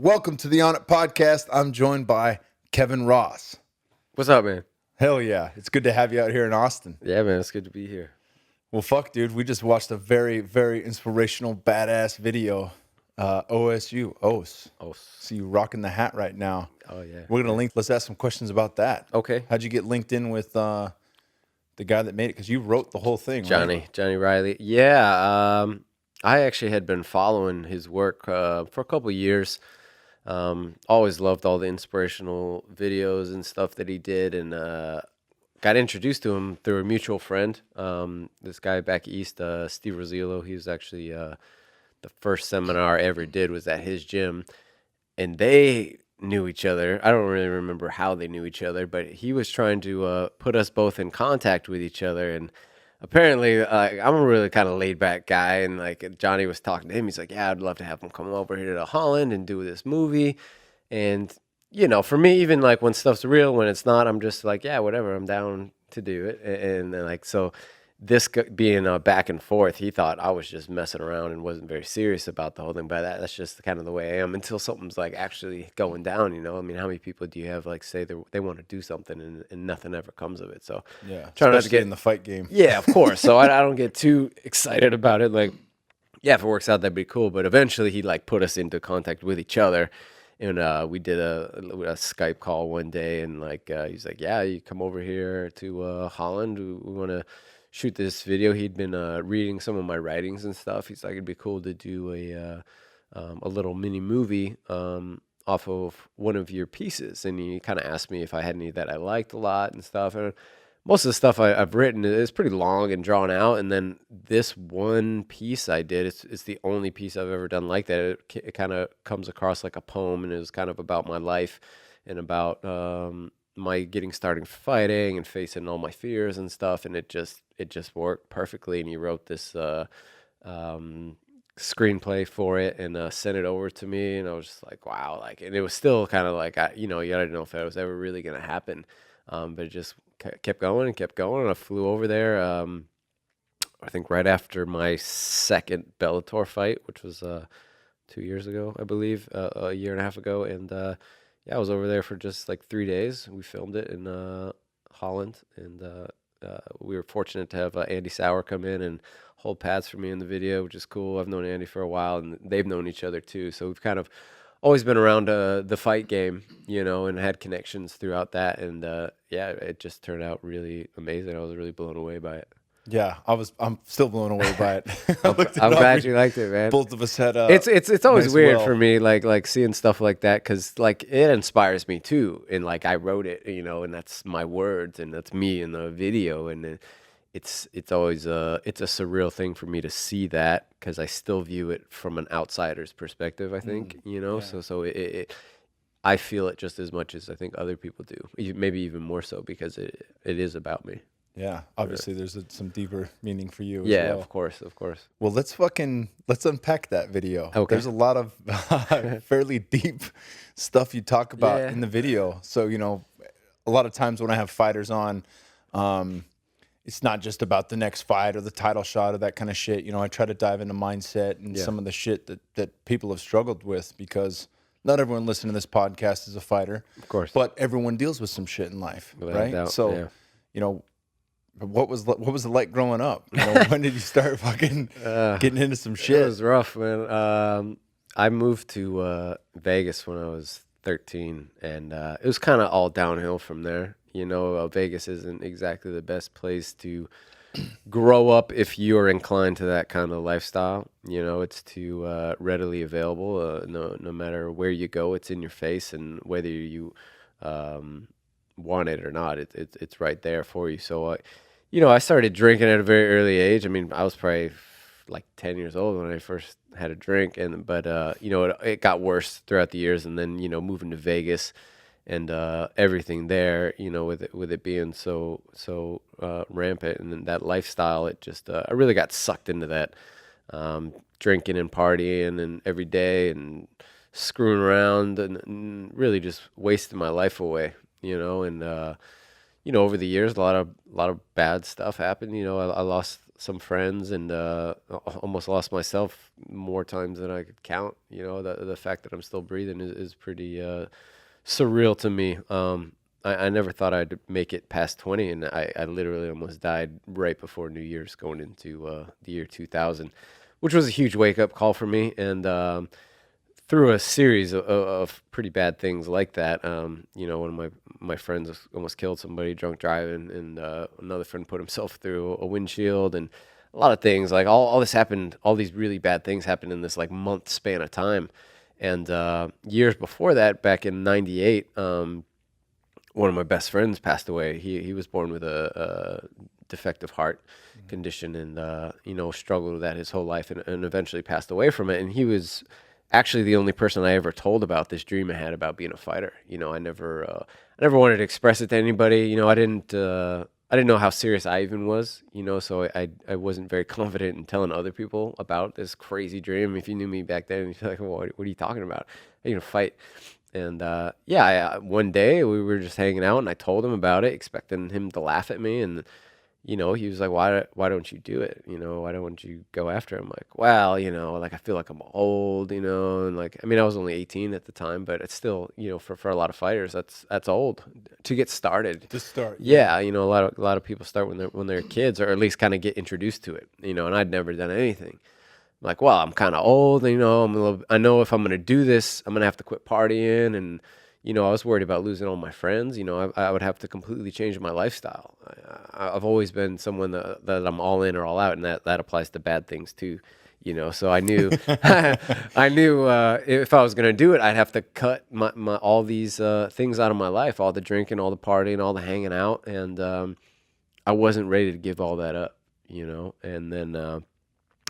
Welcome to the Onnit podcast. I'm joined by Kevin Ross. What's up, man? Hell yeah. It's good to have you out here in Austin. Yeah, man, it's good to be here. Well, fuck, dude. We just watched a very, very inspirational, badass video. OSU. See you rocking the hat right now. Oh, yeah. We're going to link. Let's ask some questions about that. Okay. How'd you get linked in with the guy that made it? Because you wrote the whole thing, right? Johnny Riley. Yeah, I actually had been following his work for a couple of years. Always loved all the inspirational videos and stuff that he did, and got introduced to him through a mutual friend. This guy back east, Steve Rosillo. He was actually the first seminar I ever did was at his gym, and they knew each other. I don't really remember how they knew each other, but he was trying to put us both in contact with each other. And apparently, I'm a really kind of laid back guy, and like Johnny was talking to him, he's like, "Yeah, I'd love to have him come over here to Holland and do this movie." And for me, even like when stuff's real, when it's not, I'm just like, yeah, whatever, I'm down to do it. And like so. This being back and forth, he thought I was just messing around and wasn't very serious about the whole thing. But that's just kind of the way I am until something's like actually going down. I mean, how many people do you have like say they want to do something and nothing ever comes of it? So yeah, trying not to get in the fight game. Yeah, of course. So I don't get too excited about it. Like, yeah, if it works out, that'd be cool. But eventually, he like put us into contact with each other. And we did a Skype call one day, and like he's like, "Yeah, you come over here to Holland. We want to shoot this video." He'd been reading some of my writings and stuff. He's like, it'd be cool to do a little mini movie off of one of your pieces. And he kind of asked me if I had any that I liked a lot and stuff. And most of the stuff I've written is pretty long and drawn out. And then this one piece I did, it's the only piece I've ever done like that. It kind of comes across like a poem, and it was kind of about my life and about my getting started fighting and facing all my fears and stuff. And it just worked perfectly. And he wrote this screenplay for it and sent it over to me. And I was just like, wow. Like, and it was still kind of like, you don't know if it was ever really going to happen. But it just kept going and kept going. And I flew over there, I think right after my second Bellator fight, which was 2 years ago, I believe, a year and a half ago. And yeah, I was over there for just like 3 days. We filmed it in Holland, and we were fortunate to have Andy Sauer come in and hold pads for me in the video, which is cool. I've known Andy for a while, and they've known each other too. So we've kind of always been around the fight game, and had connections throughout that. And yeah, it just turned out really amazing. I was really blown away by it. Yeah, I'm still blown away by it. I'm glad you liked it, man. Both of us had it's always nice weird for me, like seeing stuff like that, because like it inspires me too. And like I wrote it, and that's my words and that's me in the video. And it's always it's a surreal thing for me to see that, because I still view it from an outsider's perspective, I think, Yeah. So I feel it just as much as I think other people do, maybe even more so, because it is about me. Yeah, obviously there's some deeper meaning for you as Yeah, well. of course. Well, let's unpack that video. Okay. There's a lot of fairly deep stuff you talk about in the video. So, a lot of times when I have fighters on, it's not just about the next fight or the title shot or that kind of shit. I try to dive into mindset and some of the shit that people have struggled with, because not everyone listening to this podcast is a fighter. Of course. But everyone deals with some shit in life, Without right? doubt, So, what was it like growing up? When did you start fucking getting into some shit? It was rough, man. I moved to Vegas when I was 13, and it was kind of all downhill from there. Vegas isn't exactly the best place to grow up if you're inclined to that kind of lifestyle. It's too readily available. No matter where you go, it's in your face, and whether you want it or not, it's right there for you. So I started drinking at a very early age. I mean, I was probably like 10 years old when I first had a drink, but it got worse throughout the years. And then moving to Vegas and everything there, with it being so rampant, and then that lifestyle, it just I really got sucked into that, drinking and partying and every day and screwing around and really just wasting my life away, and over the years, a lot of bad stuff happened. I lost some friends, and almost lost myself more times than I could count. You know, the fact that I'm still breathing is pretty surreal to me. I never thought I'd make it past 20, and I literally almost died right before New Year's, going into the year 2000, which was a huge wake-up call for me. And through a series of pretty bad things like that, you know, one of my friends almost killed somebody drunk driving, and another friend put himself through a windshield, and a lot of things. Like all this happened, all these really bad things happened in this like month span of time. And years before that, back in '98, one of my best friends passed away. He was born with a defective heart condition, and you know, struggled with that his whole life, and eventually passed away from it. And he was actually the only person I ever told about this dream I had about being a fighter. You know, I never wanted to express it to anybody. You know, I didn't know how serious I even was. You know, so I wasn't very confident in telling other people about this crazy dream. If you knew me back then, you'd be like, well, what are you talking about? Are you gonna fight? And one day we were just hanging out, and I told him about it, expecting him to laugh at me. And you know, he was like, why don't you do it? You know, why don't you go after him? Like, well, you know, like I feel like I'm old, you know, and like, I mean, I was only 18 at the time, but it's still, you know, for a lot of fighters, that's old to get started. To start. Yeah, you know, a lot of people start when they're kids, or at least kind of get introduced to it, you know, and I'd never done anything. Like, well, I'm kind of old, you know, I know if I'm going to do this, I'm going to have to quit partying. And, you know, I was worried about losing all my friends. You know, I would have to completely change my lifestyle. I've always been someone that I'm all in or all out, and that applies to bad things too, you know. So I knew, I knew if I was going to do it, I'd have to cut my all these things out of my life, all the drinking, all the partying, all the hanging out. And I wasn't ready to give all that up, you know. And then,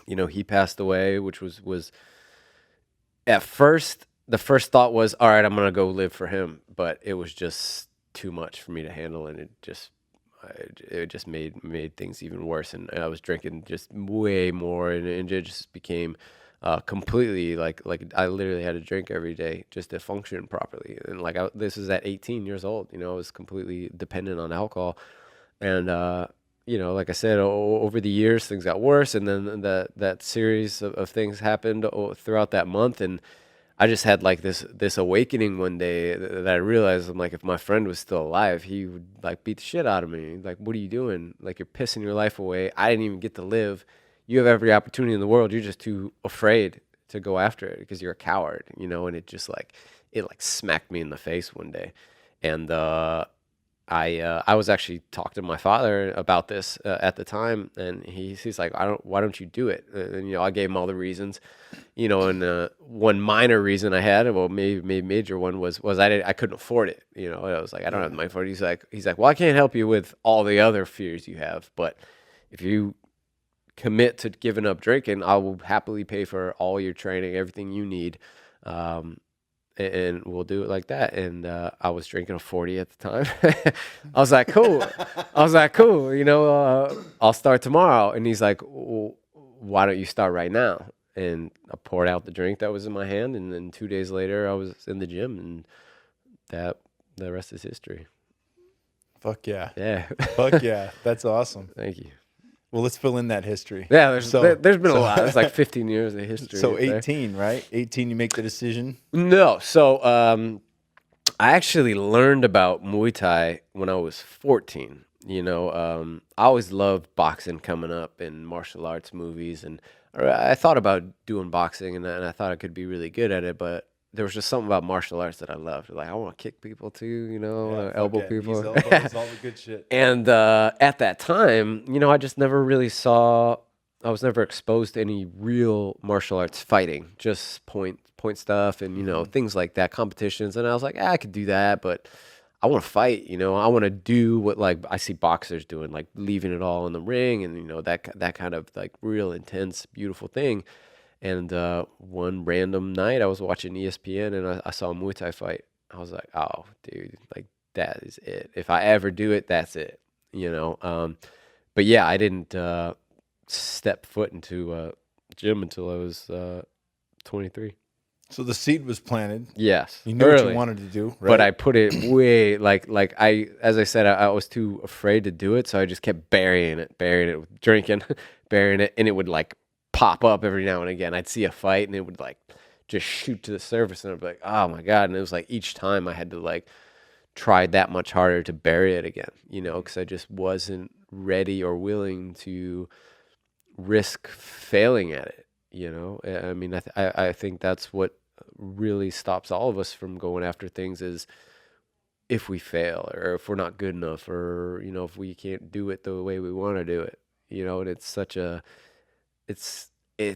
you know, he passed away, which was at first, the first thought was, all right, I'm going to go live for him. But it was just too much for me to handle. And it just made things even worse. And I was drinking just way more. And it just became completely like I literally had to drink every day just to function properly. And like, this is at 18 years old, you know, I was completely dependent on alcohol. And, you know, like I said, over the years, things got worse. And then that series of things happened throughout that month. And I just had like this awakening one day that I realized, I'm like, if my friend was still alive, he would like beat the shit out of me. Like, what are you doing? Like, you're pissing your life away. I didn't even get to live. You have every opportunity in the world. You're just too afraid to go after it because you're a coward, you know? And it smacked me in the face one day. And, I was actually talking to my father about this at the time, and he's like, why don't you do it? And you know, I gave him all the reasons, you know, and one minor reason I had, well, maybe major one was I couldn't afford it. You know, I was like, I don't have the money for it. He's like, well, I can't help you with all the other fears you have, but if you commit to giving up drinking, I will happily pay for all your training, everything you need. And we'll do it like that. And I was drinking a 40 at the time. I was like, cool. You know, I'll start tomorrow. And he's like, well, why don't you start right now? And I poured out the drink that was in my hand. And then 2 days later, I was in the gym. And the rest is history. Fuck yeah. Yeah. Fuck yeah. That's awesome. Thank you. Well, let's fill in that history. Yeah, there's been a lot. It's like 15 years of history. So 18, right? 18, you make the decision? No. So I actually learned about Muay Thai when I was 14. You know, I always loved boxing coming up in martial arts movies. And I thought about doing boxing, and I thought I could be really good at it. But there was just something about martial arts that I loved. Like, I want to kick people too, you know, elbow people. Elbows, all the good shit. And at that time, you know, I just never really I was never exposed to any real martial arts fighting, just point stuff and, you know, things like that, competitions. And I was like, I could do that, but I want to fight, you know, I want to do what like I see boxers doing, like leaving it all in the ring and, you know, that kind of like real intense, beautiful thing. And one random night I was watching ESPN and I saw a Muay Thai fight. I was like, oh, dude, like that is it. If I ever do it, that's it, you know. But yeah, I didn't step foot into gym until I was 23. So the seed was planted. Yes, You knew what you wanted to do, right? But I put it way as I said, I was too afraid to do it, so I just kept burying it, drinking, burying it, and it would like pop up every now and again. I'd see a fight, and it would like just shoot to the surface, and I'd be like, oh my god! And it was like each time I had to like try that much harder to bury it again, because I just wasn't ready or willing to risk failing at it. I mean, I think that's what really stops all of us from going after things is if we fail or if we're not good enough or if we can't do it the way we want to do it, and it's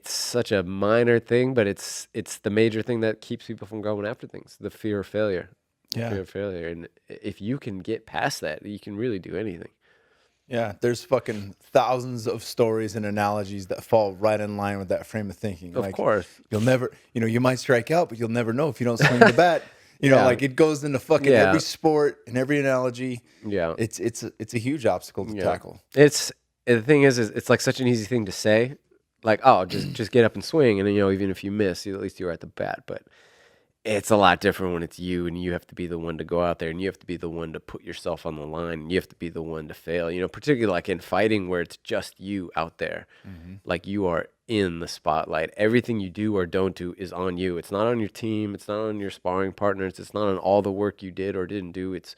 such a minor thing, but it's the major thing that keeps people from going after things, the fear of failure. Fear of failure. And if you can get past that, you can really do anything. Yeah, there's fucking thousands of stories and analogies that fall right in line with that frame of thinking. Of course. You'll never, you might strike out, but you'll never know if you don't swing the bat. Like it goes into fucking every sport and every analogy. Yeah. It's a huge obstacle to tackle. The thing is it's like such an easy thing to say. Like, oh, just get up and swing. And then, even if you miss, at least you're at the bat. But it's a lot different when it's you and you have to be the one to go out there and you have to be the one to put yourself on the line and you have to be the one to fail, particularly like in fighting where it's just you out there. Mm-hmm. Like you are in the spotlight. Everything you do or don't do is on you. It's not on your team. It's not on your sparring partners. It's not on all the work you did or didn't do. It's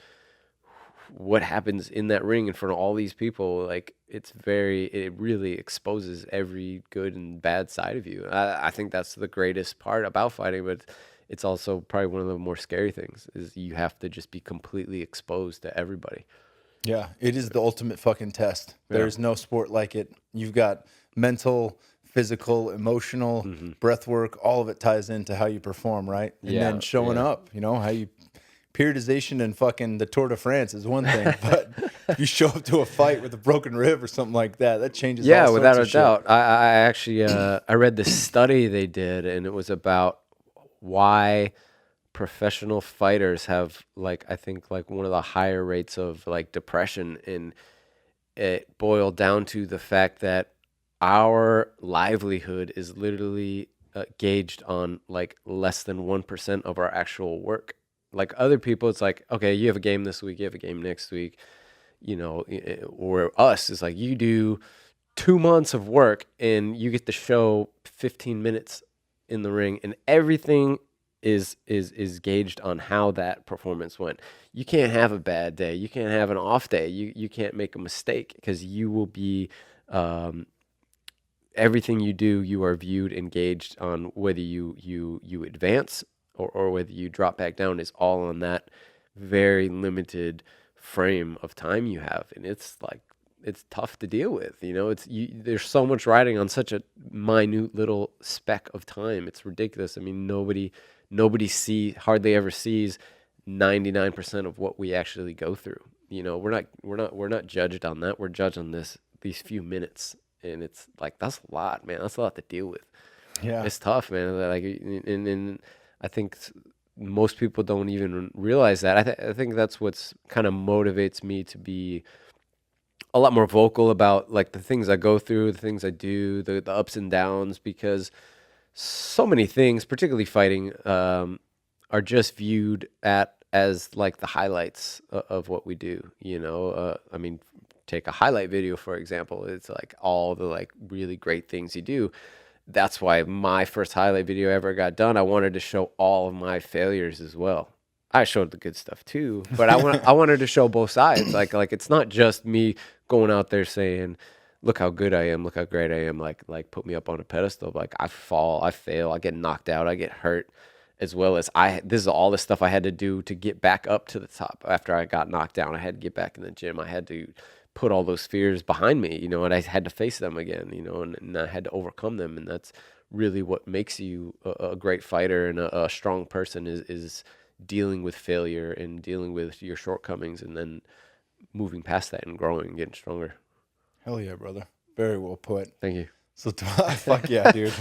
what happens in that ring in front of all these people. Like it really exposes every good and bad side of you. I think that's the greatest part about fighting, but it's also probably one of the more scary things is you have to just be completely exposed to everybody. Yeah, it is the ultimate fucking test. There's no sport like it. You've got mental, physical, emotional, breath work, all of it ties into how you perform, right? And then showing up, how you periodization and fucking the Tour de France is one thing, but if you show up to a fight with a broken rib or something like that, that changes all sorts without of a doubt. I actually I read this study they did and it was about why professional fighters have I think one of the higher rates of depression, and it boiled down to the fact that our livelihood is literally gauged on less than 1% of our actual work. Like other people, it's like, okay, you have a game this week, you have a game next week, or us is like you do 2 months of work and you get to show 15 minutes in the ring, and everything is gauged on how that performance went. You can't have a bad day. You can't have an off day. You can't make a mistake because you will be everything you do. You are viewed and gauged on whether you advance or whether you drop back down is all on that very limited frame of time you have, and it's tough to deal with. There's so much riding on such a minute little speck of time. It's ridiculous. I mean, nobody hardly ever sees 99% of what we actually go through. We're not judged on that. We're judged on these few minutes, and it's like that's a lot, man. That's a lot to deal with. Yeah, it's tough, man. And I think most people don't even realize that. I think that's what's kind of motivates me to be a lot more vocal about the things I go through, the things I do, the ups and downs, because so many things, particularly fighting, are just viewed as the highlights of what we do. I mean, take a highlight video, for example. It's all the really great things you do. That's why my first highlight video ever got done. I wanted to show all of my failures as well. I showed the good stuff too, but I wanted to show both sides. Like it's not just me going out there saying, "Look how good I am, look how great I am." Like put me up on a pedestal. I fall, I fail, I get knocked out, I get hurt, as well as this is all the stuff I had to do to get back up to the top after I got knocked down. I had to get back in the gym. I had to put all those fears behind me, and I had to face them again, and I had to overcome them. And that's really what makes you a great fighter and a strong person is dealing with failure and dealing with your shortcomings and then moving past that and growing and getting stronger. Hell yeah, brother. Very well put. Thank you. So fuck yeah, dude.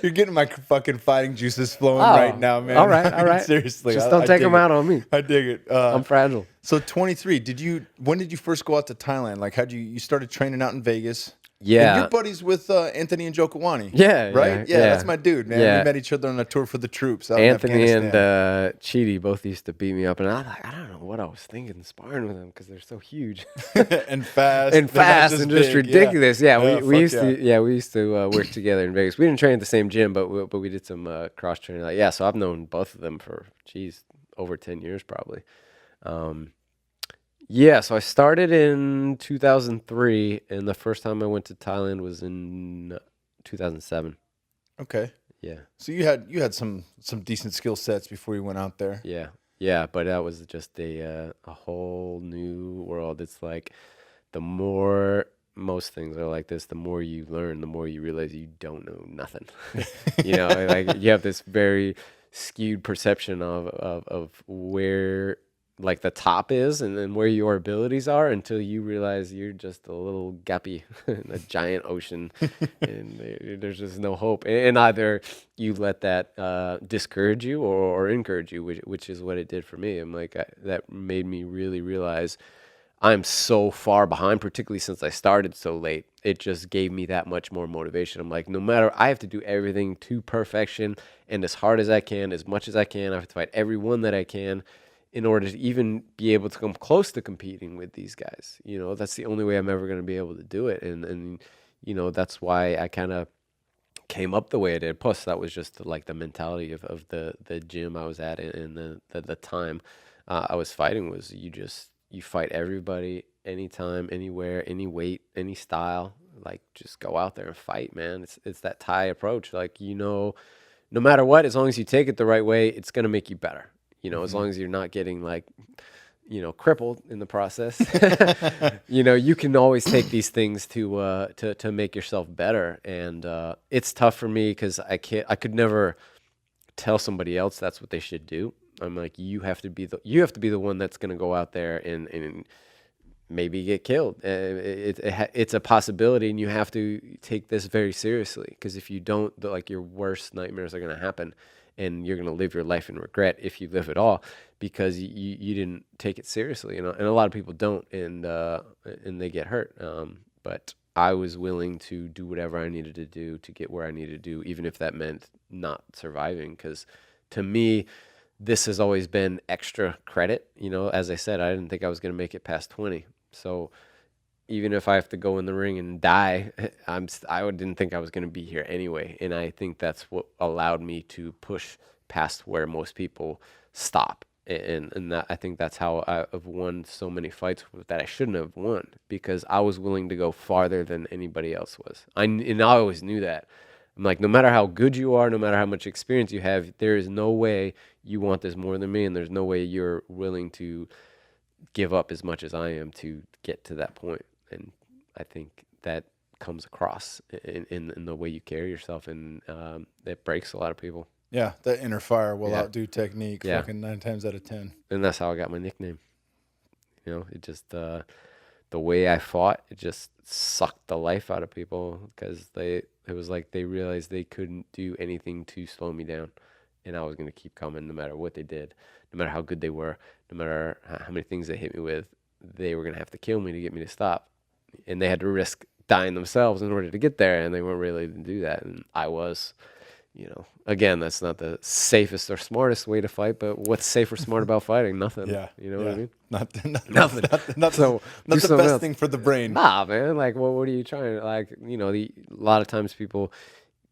You're getting my fucking fighting juices flowing right now, man. All right. Seriously. Just don't take them out on me. I dig it. I'm fragile. So 23, when did you first go out to Thailand? You started training out in Vegas? And you're Yeah. buddies with Anthony and Jokawani, Yeah, right? yeah, Yeah, that's yeah. my dude, man. We Yeah. met each other on a tour for the troops out in Anthony and Afghanistan. Chidi both used to beat me up, and I don't know what I was thinking sparring with them because they're so huge And fast. and They're not fast and just big. Yeah. ridiculous. Yeah, Yeah, we fuck used yeah. to we used to work together in Vegas. We didn't train at the same gym, but we did some cross training. Like, yeah, so I've known both of them for over 10 years probably. Yeah, so I started in 2003, and the first time I went to Thailand was in 2007. Okay. Yeah. So you had some decent skill sets before you went out there. Yeah, yeah, but that was just a whole new world. It's like the more most things are like this, the more you learn, the more you realize you don't know nothing. You know, like you have this very skewed perception of where like the top is and then where your abilities are until you realize you're just a little guppy in a giant ocean and there's just no hope. And either you let that discourage you or encourage you, which is what it did for me. I'm like, that made me really realize I'm so far behind, particularly since I started so late. It just gave me that much more motivation. I'm like, no matter, I have to do everything to perfection and as hard as I can, as much as I can. I have to fight everyone that I can in order to even be able to come close to competing with these guys. You know, that's the only way I'm ever going to be able to do it. And you know, that's why I kind of came up the way I did. Plus, that was just like the mentality of the gym I was at and the time I was fighting was you fight everybody, anytime, anywhere, any weight, any style. Like, just go out there and fight, man. It's that Thai approach. Like, you know, no matter what, as long as you take it the right way, it's gonna make you better. You know, as long as you're not getting like, you know, crippled in the process. You know, you can always take these things to make yourself better. And it's tough for me because I could never tell somebody else that's what they should do. I'm like, you have to be the one that's going to go out there and maybe get killed. It's a possibility, and you have to take this very seriously because if you don't, like your worst nightmares are going to happen, and you're going to live your life in regret if you live at all because you didn't take it seriously. You know, and a lot of people don't, and they get hurt. But I was willing to do whatever I needed to do to get where I needed to do, even if that meant not surviving. Because to me, this has always been extra credit. You know, as I said, I didn't think I was going to make it past 20. So even if I have to go in the ring and die, I didn't think I was going to be here anyway. And I think that's what allowed me to push past where most people stop. And I think that's how I've won so many fights that I shouldn't have won because I was willing to go farther than anybody else was. And I always knew that. I'm like, no matter how good you are, no matter how much experience you have, there is no way you want this more than me, and there's no way you're willing to give up as much as I am to get to that point. And I think that comes across in the way you carry yourself, and it breaks a lot of people. Yeah, that inner fire will Yeah. outdo technique Yeah. fucking 9 times out of 10. And that's how I got my nickname. You know, it just the way I fought, it just sucked the life out of people because it was like they realized they couldn't do anything to slow me down, and I was gonna keep coming no matter what they did, no matter how good they were, no matter how many things they hit me with, they were gonna have to kill me to get me to stop, and they had to risk dying themselves in order to get there, and they weren't really to do that, and I was. You know, again, that's not the safest or smartest way to fight, but what's safe or smart about fighting? Nothing. Yeah. You know what I mean? Nothing. Nothing. So Not do the best else. thing for the brain. Nah, man. Like, what are you trying to, like, you know, a lot of times people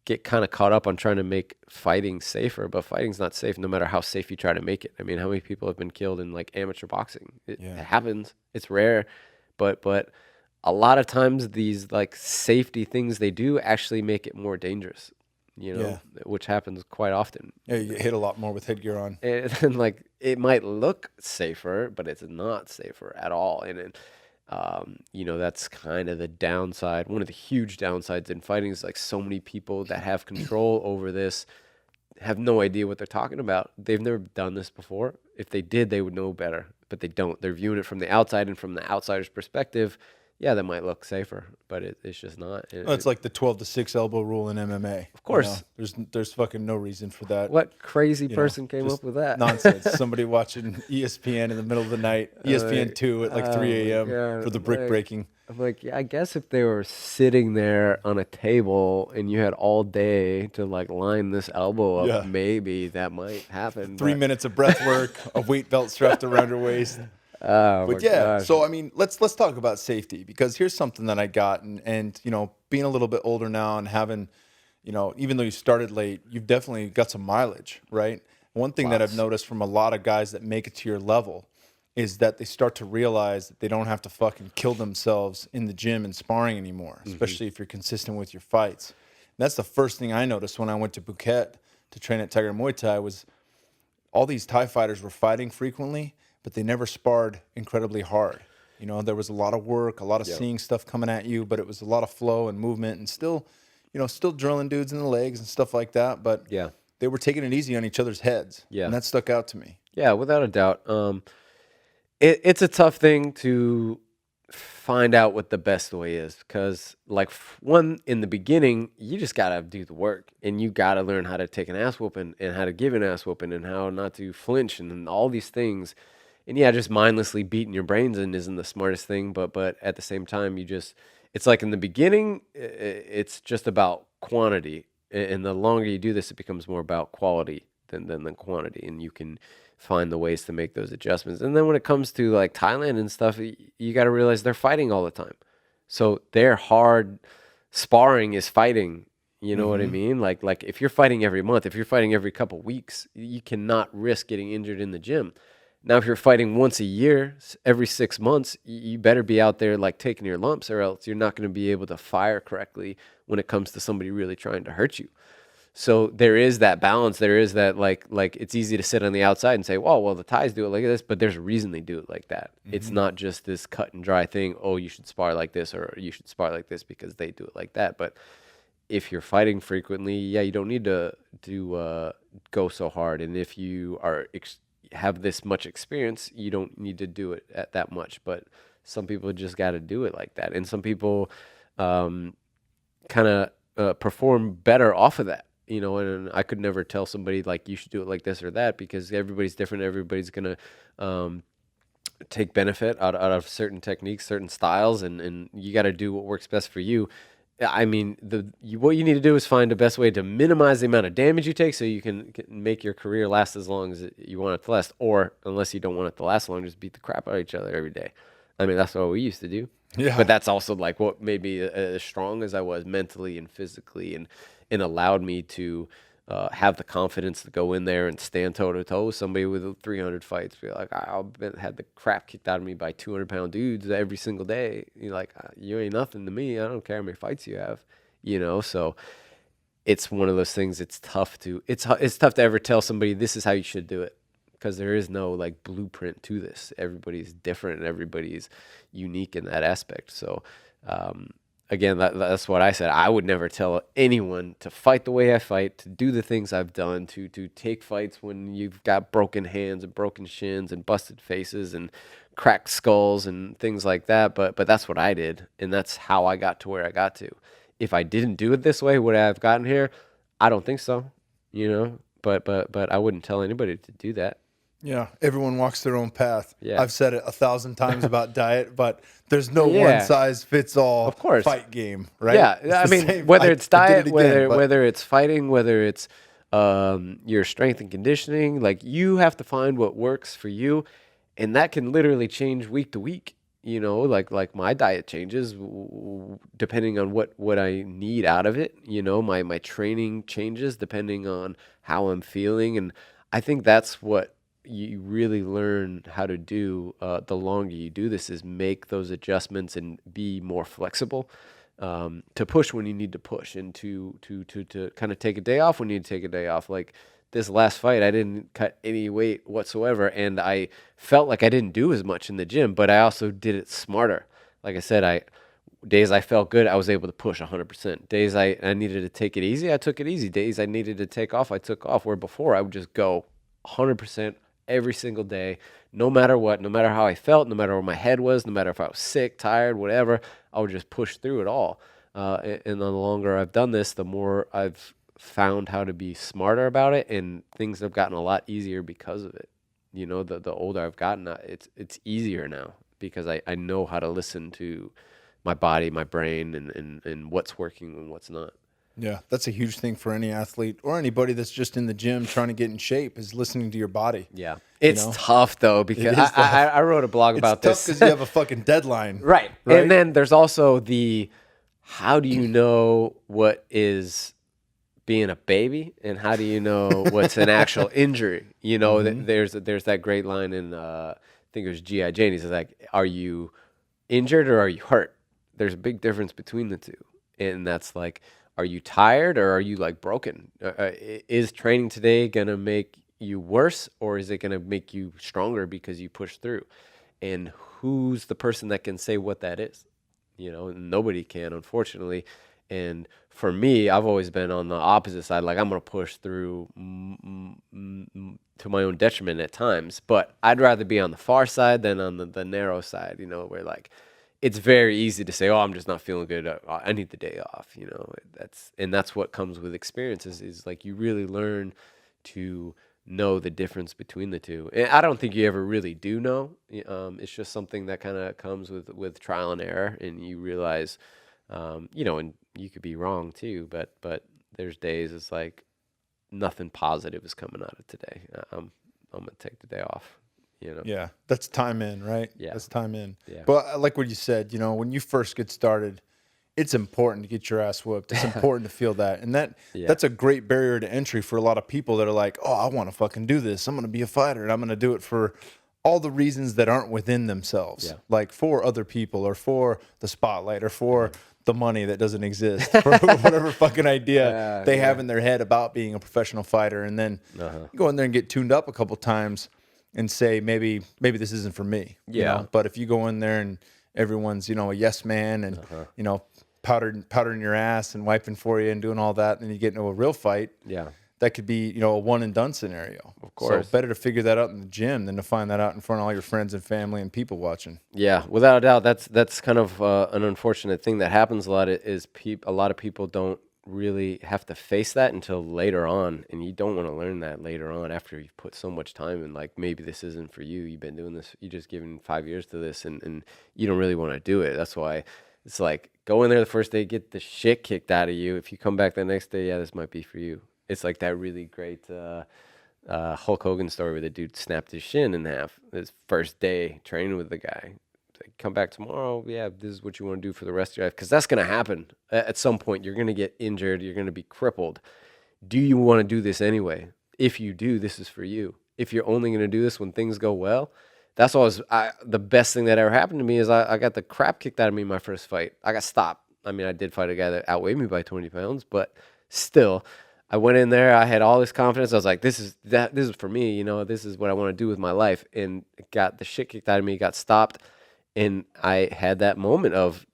get kind of caught up on trying to make fighting safer, but fighting's not safe no matter how safe you try to make it. I mean, how many people have been killed in like amateur boxing? It happens. It's rare, but a lot of times these like safety things they do actually make it more dangerous. You know, which happens quite often. Yeah, you get hit a lot more with headgear on. And like it might look safer, but it's not safer at all. And you know, that's kind of the downside. One of the huge downsides in fighting is like so many people that have control over this have no idea what they're talking about. They've never done this before. If they did, they would know better, but they don't. They're viewing it from the outside, and from the outsider's perspective, yeah, that might look safer, but it's just not. Oh, it's like the 12-6 elbow rule in MMA. Of course. There's fucking no reason for that. What crazy person came up with that? Nonsense. Somebody watching ESPN in the middle of the night, ESPN 2 at like 3 a.m. for the brick breaking. I'm like, yeah, I guess if they were sitting there on a table and you had all day to like line this elbow up, maybe that might happen. 3 minutes of breath work, a weight belt strapped around your waist. But yeah, gosh. So I mean, let's talk about safety, because here's something that I got, and you know, being a little bit older now and having, you know, even though you started late, you've definitely got some mileage, right? One thing that I've noticed from a lot of guys that make it to your level is that they start to realize that they don't have to fucking kill themselves in the gym and sparring anymore, especially if you're consistent with your fights. And that's the first thing I noticed when I went to Phuket to train at Tiger Muay Thai was all these Thai fighters were fighting frequently, but they never sparred incredibly hard. You know, there was a lot of work, a lot of seeing stuff coming at you, but it was a lot of flow and movement and still, you know, still drilling dudes in the legs and stuff like that. But they were taking it easy on each other's heads. And that stuck out to me. Yeah, without a doubt. It's a tough thing to find out what the best way is, because like one, in the beginning, you just got to do the work, and you got to learn how to take an ass whooping and how to give an ass whooping and how not to flinch and all these things. And yeah, just mindlessly beating your brains in isn't the smartest thing, but at the same time, it's like in the beginning, it's just about quantity. And the longer you do this, it becomes more about quality than quantity. And you can find the ways to make those adjustments. And then when it comes to like Thailand and stuff, you got to realize they're fighting all the time. So their hard sparring is fighting. You know what I mean? Like if you're fighting every month, if you're fighting every couple weeks, you cannot risk getting injured in the gym. Now, if you're fighting once a year, every 6 months, you better be out there like taking your lumps, or else you're not going to be able to fire correctly when it comes to somebody really trying to hurt you. So there is that balance. There is that like it's easy to sit on the outside and say, well, the Thais do it like this, but there's a reason they do it like that. It's not just this cut and dry thing. Oh, you should spar like this, or you should spar like this because they do it like that. But if you're fighting frequently, you don't need to go so hard. And if you are have this much experience, you don't need to do it at that much. But some people just got to do it like that, and some people kind of perform better off of that. You know, and I could never tell somebody like you should do it like this or that, because everybody's different. Everybody's gonna take benefit out of certain techniques, certain styles, and you got to do what works best for you. I mean, what you need to do is find the best way to minimize the amount of damage you take, so you can make your career last as long as you want it to last. Or unless you don't want it to last long, just beat the crap out of each other every day. I mean, that's what we used to do. Yeah. But that's also like what made me as strong as I was mentally and physically, and allowed me to have the confidence to go in there and stand toe-to-toe with somebody with 300 fights. Be like, had the crap kicked out of me by 200-pound dudes every single day. You're like, you ain't nothing to me. I don't care how many fights you have, you know? So it's one of those things. It's tough to ever tell somebody this is how you should do it, because there is no like blueprint to this. Everybody's different and everybody's unique in that aspect. So, again, that's what I said. I would never tell anyone to fight the way I fight, to do the things I've done, to take fights when you've got broken hands and broken shins and busted faces and cracked skulls and things like that. But that's what I did, and that's how I got to where I got to. If I didn't do it this way, would I have gotten here? I don't think so, you know. But I wouldn't tell anybody to do that. Yeah, everyone walks their own path. Yeah. I've said it 1,000 times about diet, but there's no one size fits all fight game, right? Yeah, I mean, whether it's diet, whether it's fighting, whether it's your strength and conditioning, like you have to find what works for you, and that can literally change week to week. You know, like my diet changes depending on what I need out of it. You know, my training changes depending on how I'm feeling, and I think that's what you really learn how to do the longer you do this, is make those adjustments and be more flexible, to push when you need to push, and to kind of take a day off when you need to take a day off. Like this last fight, I didn't cut any weight whatsoever, and I felt like I didn't do as much in the gym, but I also did it smarter. Like I said, days I felt good, I was able to push 100%. Days I needed to take it easy, I took it easy. Days I needed to take off, I took off, where before I would just go 100% every single day, no matter what, no matter how I felt, no matter where my head was, no matter if I was sick, tired, whatever, I would just push through it all. And the longer I've done this, the more I've found how to be smarter about it, and things have gotten a lot easier because of it. The older I've gotten, it's easier now because I know how to listen to my body, my brain, and what's working and what's not. Yeah, that's a huge thing for any athlete or anybody that's just in the gym trying to get in shape, is listening to your body. Yeah. It's tough, though, because I wrote a blog about this. It's tough because you have a fucking deadline. Right. And then there's also how do you know what is being a baby and how do you know what's an actual injury? There's that great line in, I think it was G.I. Jane. He says, like, are you injured or are you hurt? There's a big difference between the two. And that's like, are you tired or are you like broken? Is training today going to make you worse or is it going to make you stronger because you push through? And who's the person that can say what that is? Nobody can, unfortunately. And for me, I've always been on the opposite side. Like, I'm going to push through to my own detriment at times. But I'd rather be on the far side than on the narrow side, where like, it's very easy to say, oh, I'm just not feeling good. I need the day off. That's what comes with experience is like you really learn to know the difference between the two. And I don't think you ever really do know. It's just something that kind of comes with trial and error, and you realize, and you could be wrong too. But there's days it's like nothing positive is coming out of today. I'm gonna take the day off. Yeah, that's time in, right? Yeah, that's time in. Yeah. But I like what you said. When you first get started, it's important to get your ass whooped. It's important to feel that, and that's a great barrier to entry for a lot of people that are like, oh, I want to fucking do this. I'm going to be a fighter, and I'm going to do it for all the reasons that aren't within themselves, like for other people or for the spotlight or for the money that doesn't exist, for whatever fucking idea they have in their head about being a professional fighter, and then you go in there and get tuned up a couple times and say, maybe this isn't for me. But if you go in there and everyone's, a yes man and, powdering your ass and wiping for you and doing all that, and then you get into a real fight. Yeah. That could be, a one and done scenario. Of course. So better to figure that out in the gym than to find that out in front of all your friends and family and people watching. Yeah, without a doubt. That's kind of an unfortunate thing that happens a lot. Is a lot of people don't really have to face that until later on, and you don't want to learn that later on after you've put so much time in. Like, maybe this isn't for you. You've been doing this, you just given 5 years to this, and you don't really want to do it. That's why it's like, go in there the first day, get the shit kicked out of you. If you come back the next day, this might be for you. It's like that really great Hulk Hogan story where the dude snapped his shin in half his first day training with the guy. Come back tomorrow. Yeah, this is what you want to do for the rest of your life, because that's going to happen at some point. You're going to get injured. You're going to be crippled. Do you want to do this anyway? If you do, this is for you. If you're only going to do this when things go well, that's always the best thing that ever happened to me. Is I got the crap kicked out of me in my first fight. I got stopped. I mean, I did fight a guy that outweighed me by 20 pounds, but still, I went in there. I had all this confidence. I was like, this is for me. This is what I want to do with my life, and got the shit kicked out of me. Got stopped. And I had that moment of,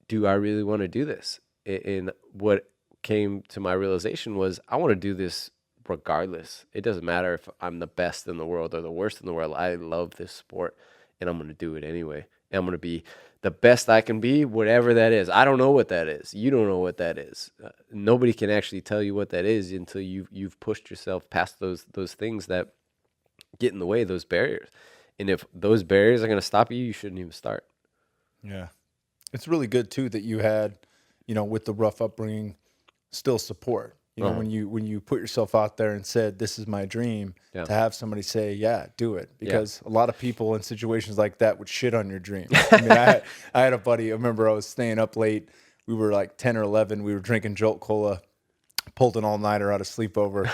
do I really want to do this? And what came to my realization was, I want to do this regardless. It doesn't matter if I'm the best in the world or the worst in the world. I love this sport, and I'm going to do it anyway. And I'm going to be the best I can be, whatever that is. I don't know what that is. You don't know what that is. Nobody can actually tell you what that is until you've pushed yourself past those things that get in the way, those barriers. And if those barriers are going to stop you, you shouldn't even start. Yeah. It's really good, too, that you had, with the rough upbringing, still support. When you put yourself out there and said, this is my dream, to have somebody say, yeah, do it. Because a lot of people in situations like that would shit on your dream. I mean, I had a buddy, I remember I was staying up late. We were like 10 or 11. We were drinking Jolt Cola, pulled an all-nighter out of sleepover.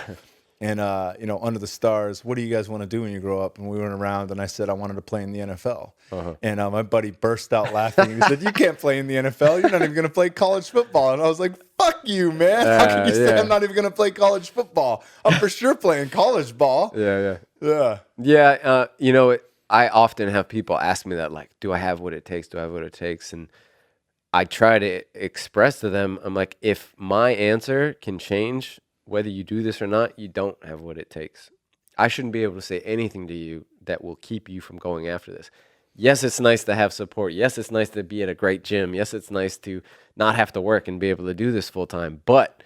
And, under the stars, what do you guys want to do when you grow up? And we went around, and I said I wanted to play in the NFL. And my buddy burst out laughing. He said, you can't play in the NFL. You're not even going to play college football. And I was like, fuck you, man. How can you say I'm not even going to play college football? I'm for sure playing college ball. Yeah. I often have people ask me that, like, do I have what it takes? Do I have what it takes? And I try to express to them, I'm like, if my answer can change whether you do this or not, you don't have what it takes. I shouldn't be able to say anything to you that will keep you from going after this. Yes, it's nice to have support. Yes, it's nice to be at a great gym. Yes, it's nice to not have to work and be able to do this full time. But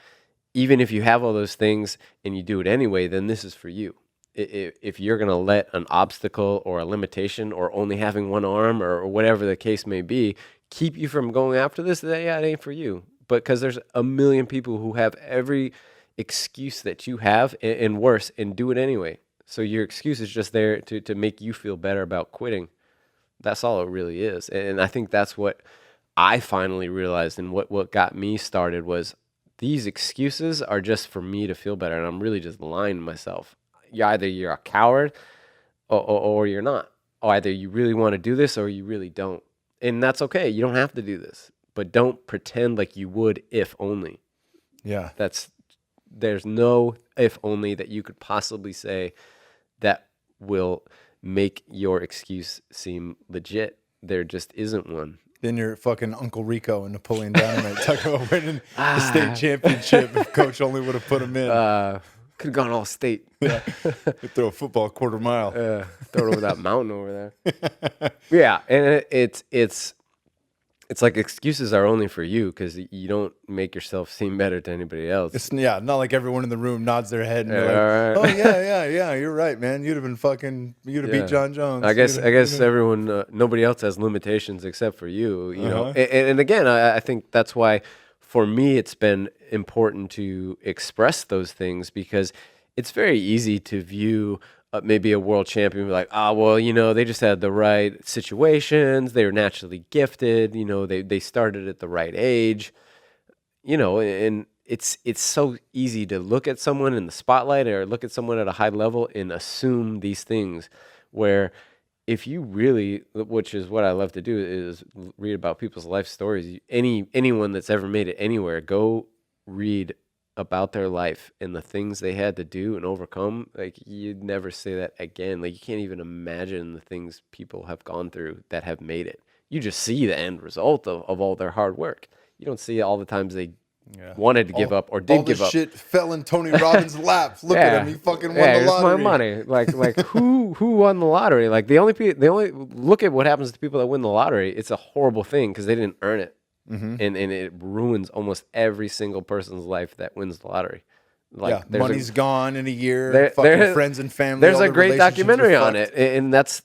even if you have all those things and you do it anyway, then this is for you. If you're going to let an obstacle or a limitation or only having one arm or whatever the case may be keep you from going after this, then yeah, it ain't for you. But because there's a million people who have every excuse that you have and worse and do it anyway. So your excuse is just there to make you feel better about quitting. That's all it really is. And I think that's what I finally realized, and what got me started was these excuses are just for me to feel better, and I'm really just lying to myself. Either you're a coward or you're not. Or either you really want to do this or you really don't. And that's okay. You don't have to do this. But don't pretend like you would if only. Yeah. There's no if only that you could possibly say that will make your excuse seem legit. There just isn't one. Then you're fucking Uncle Rico and Napoleon Dynamite talking about winning the state championship if coach only would have put him in. Could have gone all state. Yeah. Throw a football a quarter mile. Throw it over that mountain over there. Yeah, and it's like excuses are only for you because you don't make yourself seem better to anybody else. It's not like everyone in the room nods their head and they're like, right. "Oh yeah, you're right, man. You'd have beat John Jones." I guess everyone, nobody else has limitations except for you. You know, and again, I think that's why for me it's been important to express those things because it's very easy to view. Maybe a world champion be like, well, they just had the right situations. They were naturally gifted. They started at the right age. And it's so easy to look at someone in the spotlight or look at someone at a high level and assume these things. Where if you really, which is what I love to do, is read about people's life stories. Anyone that's ever made it anywhere, go read about their life and the things they had to do and overcome. Like, you'd never say that again. Like, you can't even imagine the things people have gone through that have made it. You just see the end result of all their hard work. You don't see all the times they wanted to give up or did give up. All this shit fell in Tony Robbins' lap. Look at him. He fucking won the lottery. My money. Like who won the lottery? Like, they only look at what happens to people that win the lottery. It's a horrible thing because they didn't earn it. Mm-hmm. And it ruins almost every single person's life that wins the lottery. Like, money's gone in a year. Fucking friends and family. There's a great documentary on it, and that's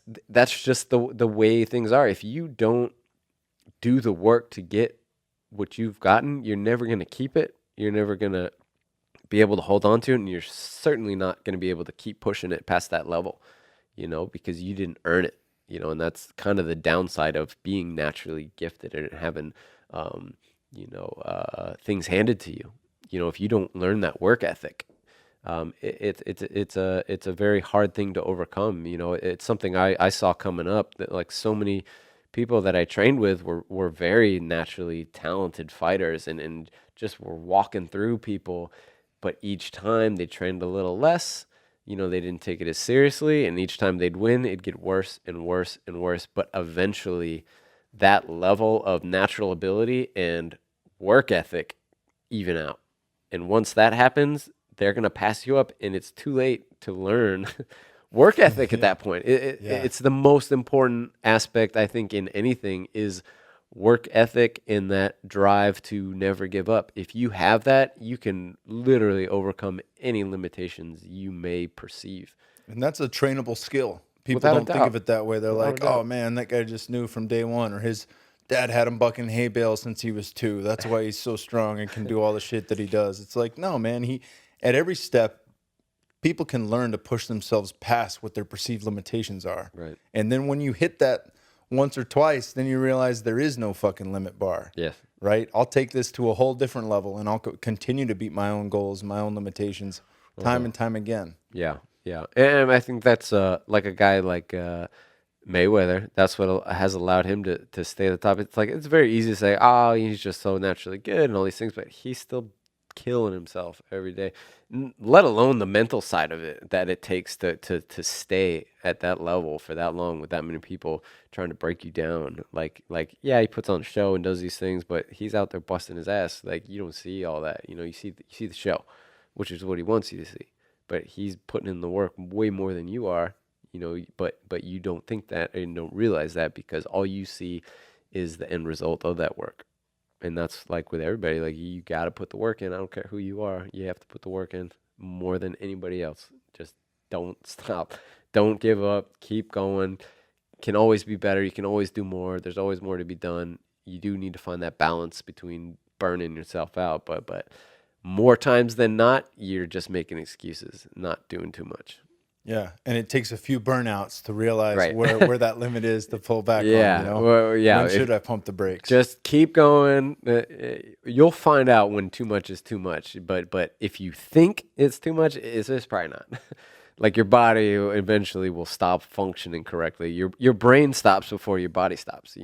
just the way things are. If you don't do the work to get what you've gotten, you're never going to keep it. You're never going to be able to hold on to it, and you're certainly not going to be able to keep pushing it past that level, because you didn't earn it. And that's kind of the downside of being naturally gifted and having things handed to you. If you don't learn that work ethic, it's a very hard thing to overcome. It's something I saw coming up that, like, so many people that I trained with were very naturally talented fighters and just were walking through people, but each time they trained a little less. They didn't take it as seriously, and each time they'd win, it'd get worse and worse and worse. But eventually, that level of natural ability and work ethic even out. And once that happens, they're going to pass you up, and it's too late to learn work ethic at that point. It's the most important aspect, I think, in anything is work ethic and that drive to never give up. If you have that, you can literally overcome any limitations you may perceive. And that's a trainable skill. People don't think of it that way. They're like, oh, man, that guy just knew from day one, or his dad had him bucking hay bales since he was 2. That's why he's so strong and can do all the shit that he does. It's like, no, man, at every step, people can learn to push themselves past what their perceived limitations are. Right. And then when you hit that once or twice, then you realize there is no fucking limit bar. Yes. Right? I'll take this to a whole different level, and I'll continue to beat my own goals, my own limitations, time and time again. Yeah. Yeah, and I think that's like a guy like Mayweather. That's what has allowed him to stay at the top. It's like, it's very easy to say, oh, he's just so naturally good and all these things, but he's still killing himself every day. Let alone the mental side of it that it takes to stay at that level for that long with that many people trying to break you down. Like yeah, he puts on a show and does these things, but he's out there busting his ass. Like, you don't see all that. You see the show, which is what he wants you to see. but he's putting in the work way more than you are, but you don't think that and don't realize that because all you see is the end result of that work. And that's like with everybody, like you got to put the work in. I don't care who you are. You have to put the work in more than anybody else. Just don't stop. Don't give up. Keep going. Can always be better. You can always do more. There's always more to be done. You do need to find that balance between burning yourself out, but more times than not, you're just making excuses, not doing too much. Yeah, and it takes a few burnouts to realize where that limit is to pull back on. Well, yeah. When should I pump the brakes? Just keep going. You'll find out when too much is too much. But if you think it's too much, it's probably not. Like your body eventually will stop functioning correctly. Your brain stops before your body stops.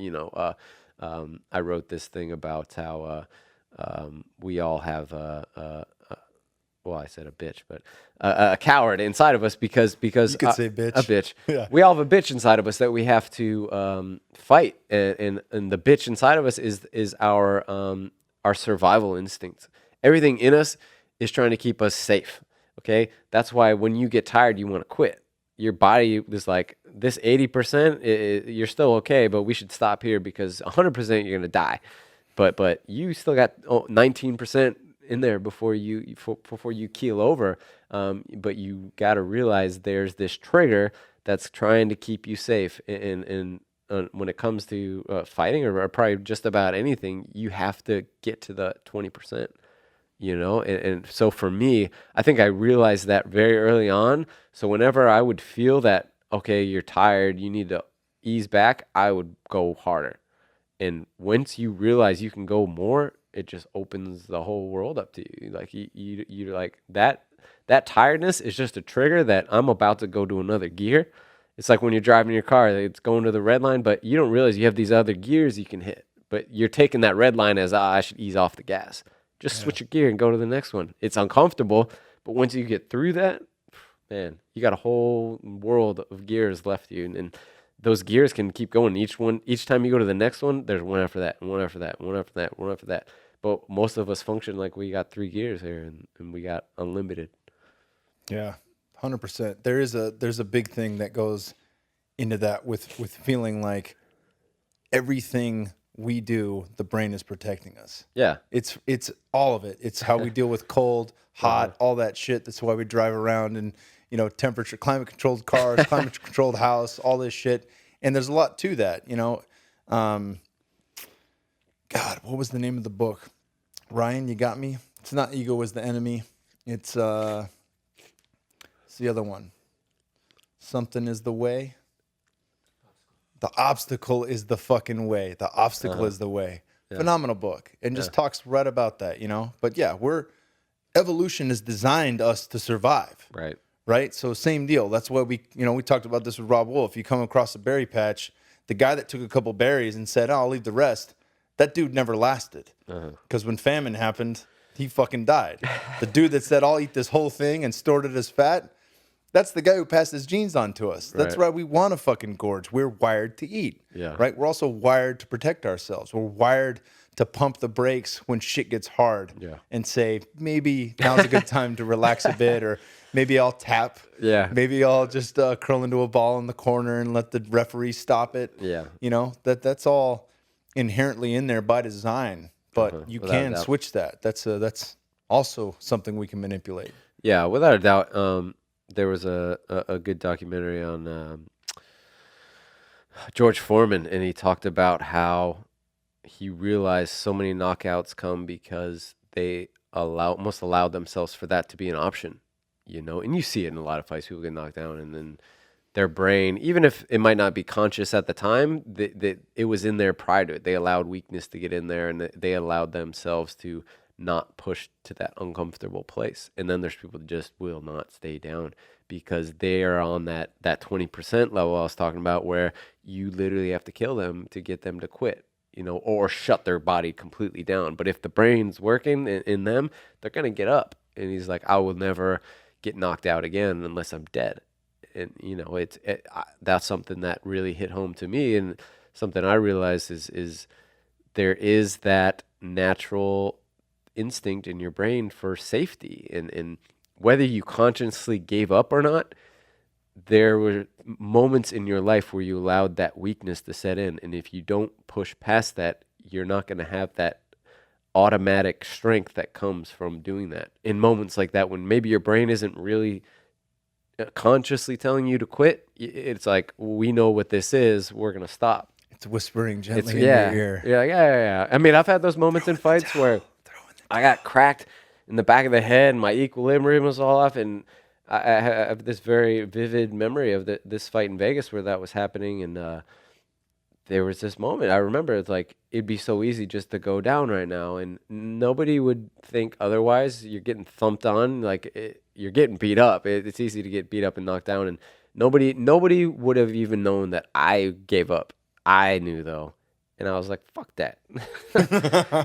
I wrote this thing about how we all have well, I said a bitch, but a coward inside of us because you could say bitch. A bitch. Yeah. We all have a bitch inside of us that we have to fight, and the bitch inside of us is our survival instinct. Everything in us is trying to keep us safe. Okay, that's why when you get tired, you want to quit. Your body is like, this 80%, you're still okay, but we should stop here because 100% you're gonna die. But you still got 19% in there before you keel over. But you got to realize there's this trigger that's trying to keep you safe. And when it comes to fighting or probably just about anything, you have to get to the 20%. And so for me, I think I realized that very early on. So whenever I would feel that, okay, you're tired, you need to ease back, I would go harder. And once you realize you can go more, it just opens the whole world up to you. Like you're like that tiredness is just a trigger that I'm about to go to another gear. It's like when you're driving your car, it's going to the red line, but you don't realize you have these other gears you can hit. But you're taking that red line as, I should ease off the gas. Just switch your gear and go to the next one. It's uncomfortable, but once you get through that, man, you got a whole world of gears left to you. And those gears can keep going. Each time you go to the next one, there's one after that, and one after that, one after that, one after that. But most of us function like we got 3 gears here, and we got unlimited. Yeah, 100%. There's a big thing that goes into that with feeling like everything we do, the brain is protecting us. Yeah. It's all of it. It's how we deal with cold, hot, all that shit. That's why we drive around in, temperature, climate controlled cars, climate controlled house, all this shit. And there's a lot to that, God, what was the name of the book? Ryan, you got me? It's not Ego is the Enemy. It's the other one. Something is the way. The obstacle is the fucking way. The obstacle is the way. Yeah. Phenomenal book. And just talks right about that, But yeah, evolution has designed us to survive. Right. Right? So same deal. That's why we talked about this with Rob Wolf. You come across a berry patch, the guy that took a couple berries and said, I'll leave the rest, that dude never lasted. Because when famine happened, he fucking died. The dude that said, I'll eat this whole thing and stored it as fat, that's the guy who passed his genes on to us. That's why we want to fucking gorge. We're wired to eat. Yeah. Right? We're also wired to protect ourselves. We're wired to pump the brakes when shit gets hard. Yeah. And say, maybe now's a good time to relax a bit, or maybe I'll tap. Yeah. Maybe I'll just curl into a ball in the corner and let the referee stop it. Yeah. That's all inherently in there by design. But you can switch that. That's also something we can manipulate. Yeah, without a doubt. There was a good documentary on George Foreman, and he talked about how he realized so many knockouts come because they almost allowed themselves for that to be an option, and you see it in a lot of fights. People get knocked down, and then their brain, even if it might not be conscious at the time, it was in there prior to it. They allowed weakness to get in there, and they allowed themselves to not push to that uncomfortable place. And then there's people that just will not stay down because they are on that 20% level I was talking about, where you literally have to kill them to get them to quit, or shut their body completely down. But if the brain's working in them, they're going to get up. And he's like, I will never get knocked out again unless I'm dead. And, that's something that really hit home to me. And something I realized is there is that natural instinct in your brain for safety, and whether you consciously gave up or not, there were moments in your life where you allowed that weakness to set in. And if you don't push past that, you're not going to have that automatic strength that comes from doing that. In moments like that, when maybe your brain isn't really consciously telling you to quit, it's like, we know what this is, we're going to stop. It's whispering gently in your ear. Yeah. I mean, I've had those moments in fights where I got cracked in the back of the head, and my equilibrium was all off, and I have this very vivid memory of this fight in Vegas where that was happening, and there was this moment. I remember it's like, it'd be so easy just to go down right now, and nobody would think otherwise. You're getting thumped on, you're getting beat up. It's easy to get beat up and knocked down, and nobody would have even known that I gave up. I knew though, and I was like, fuck that.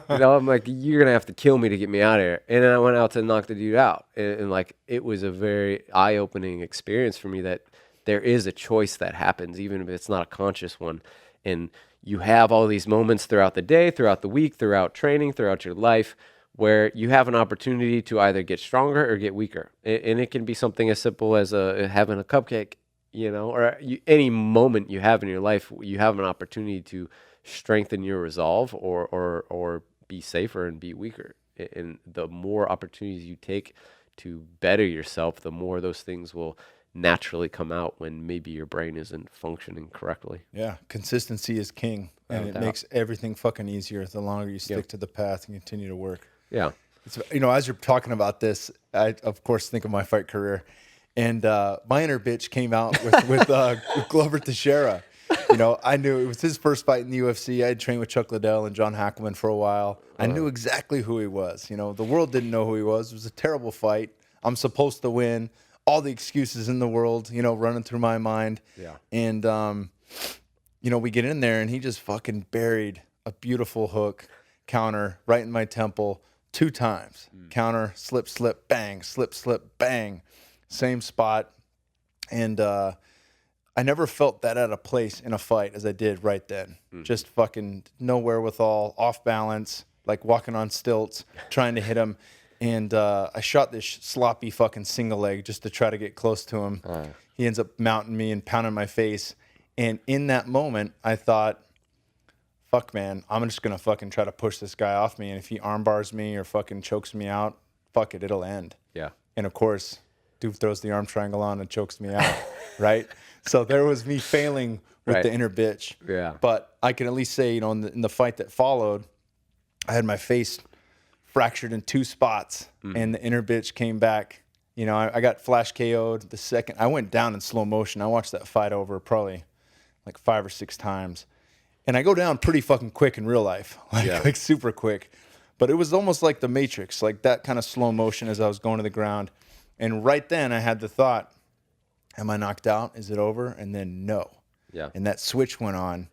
I'm like, you're gonna have to kill me to get me out of here. And then I went out to knock the dude out, and like, it was a very eye-opening experience for me that there is a choice that happens, even if it's not a conscious one. And you have all these moments throughout the day, throughout the week, throughout training, throughout your life, where you have an opportunity to either get stronger or get weaker. And it can be something as simple as having a cupcake, or any moment you have in your life, you have an opportunity to strengthen your resolve or be safer and be weaker. And the more opportunities you take to better yourself, the more those things will naturally come out when maybe your brain isn't functioning correctly. Yeah, consistency is king, and it makes everything fucking easier the longer you stick to the path and continue to work. Yeah. It's, as you're talking about this, I of course think of my fight career, and my inner bitch came out with Glover Teixeira. I knew it was his first fight in the UFC. I had trained with Chuck Liddell and John Hackleman for a while. I knew exactly who he was. The world didn't know who he was. It was a terrible fight. I'm supposed to win. All the excuses in the world, running through my mind. Yeah. And, we get in there and he just fucking buried a beautiful hook counter right in my temple 2 times. Counter, slip, slip, bang, slip, slip, bang. Same spot. And I never felt that out of place in a fight as I did right then. Just fucking no wherewithal, off balance, like walking on stilts, trying to hit him. And I shot this sloppy fucking single leg just to try to get close to him. He ends up mounting me and pounding my face. And in that moment, I thought, fuck, man, I'm just going to fucking try to push this guy off me. And if he arm bars me or fucking chokes me out, fuck it, it'll end. Yeah. And of course, dude throws the arm triangle on and chokes me out, right? So there was me failing with the inner bitch. Yeah. But I can at least say, in the fight that followed, I had my face fractured in 2 spots, and the inner bitch came back. I got flash KO'd the second. I went down in slow motion. I watched that fight over probably like 5 or 6 times. And I go down pretty fucking quick in real life, like super quick. But it was almost like the Matrix, like that kind of slow motion as I was going to the ground. And right then I had the thought, am I knocked out? Is it over? And then no. Yeah. And that switch went on,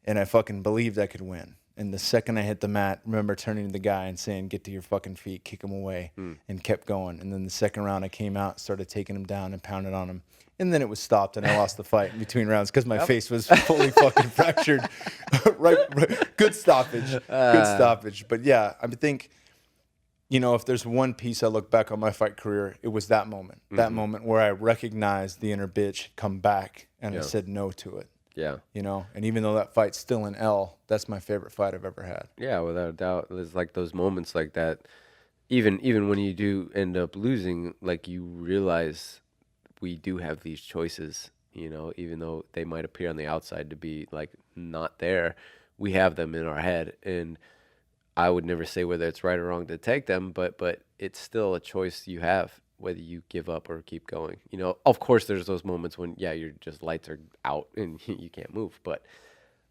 and I fucking believed I could win. And the second I hit the mat, I remember turning to the guy and saying, get to your fucking feet, kick him away, and kept going. And then the second round I came out, started taking him down and pounded on him. And then it was stopped, and I lost the fight in between rounds because my face was fully fucking fractured. right. Good stoppage. Good stoppage. But yeah, I think, if there's one piece I look back on my fight career, it was that moment. That moment where I recognized the inner bitch come back, and I said no to it. Yeah. And even though that fight's still an L, that's my favorite fight I've ever had. Yeah, without a doubt. There's like those moments like that. Even when you do end up losing, like, you realize we do have these choices, even though they might appear on the outside to be like not there, we have them in our head. And I would never say whether it's right or wrong to take them, but it's still a choice you have, whether you give up or keep going. Of course there's those moments when, you're just lights are out and you can't move. But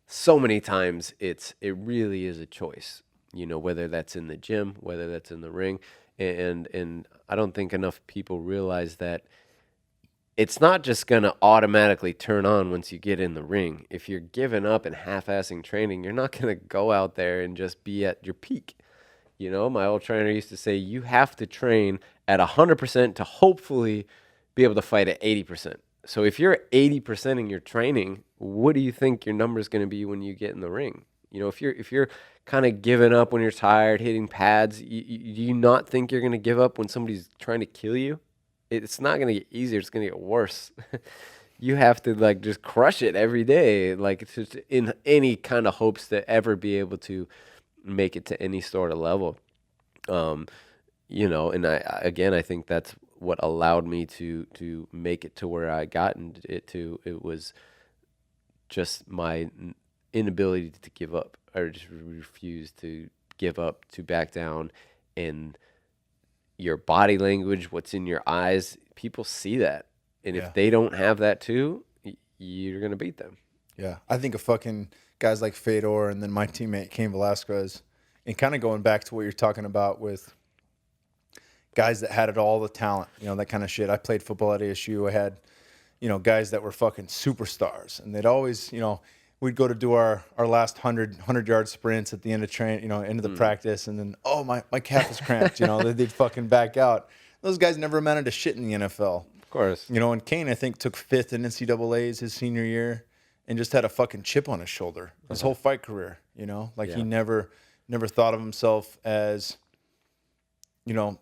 so many times it really is a choice, whether that's in the gym, whether that's in the ring. And I don't think enough people realize that it's not just going to automatically turn on once you get in the ring. If you're giving up and half-assing training, you're not going to go out there and just be at your peak. My old trainer used to say, you have to train at 100% to hopefully be able to fight at 80%. So if you're 80% in your training, what do you think your number is going to be when you get in the ring? If you're kind of giving up when you're tired, hitting pads. Do you not think you're going to give up when somebody's trying to kill you? It's not going to get easier. It's going to get worse. You have to like just crush it every day, like in any kind of hopes to ever be able to make it to any sort of level. And I think that's what allowed me to make it to where I gotten it to. It was just my inability to give up. I just refuse to give up, to back down. And your body language, what's in your eyes, people see that. And if they don't have that too, you're going to beat them. Yeah. I think of fucking guys like Fedor and then my teammate Cain Velasquez, and kind of going back to what you're talking about with guys that had it all, the talent, that kind of shit. I played football at ASU. I had, guys that were fucking superstars, and they'd always, we'd go to do our last 100-yard sprints at the end of end of the practice, and then, my calf is cramped, they'd fucking back out. Those guys never amounted to shit in the NFL. Of course. And Cain, I think, took 5th in NCAAs his senior year and just had a fucking chip on his shoulder his whole fight career, He never thought of himself as,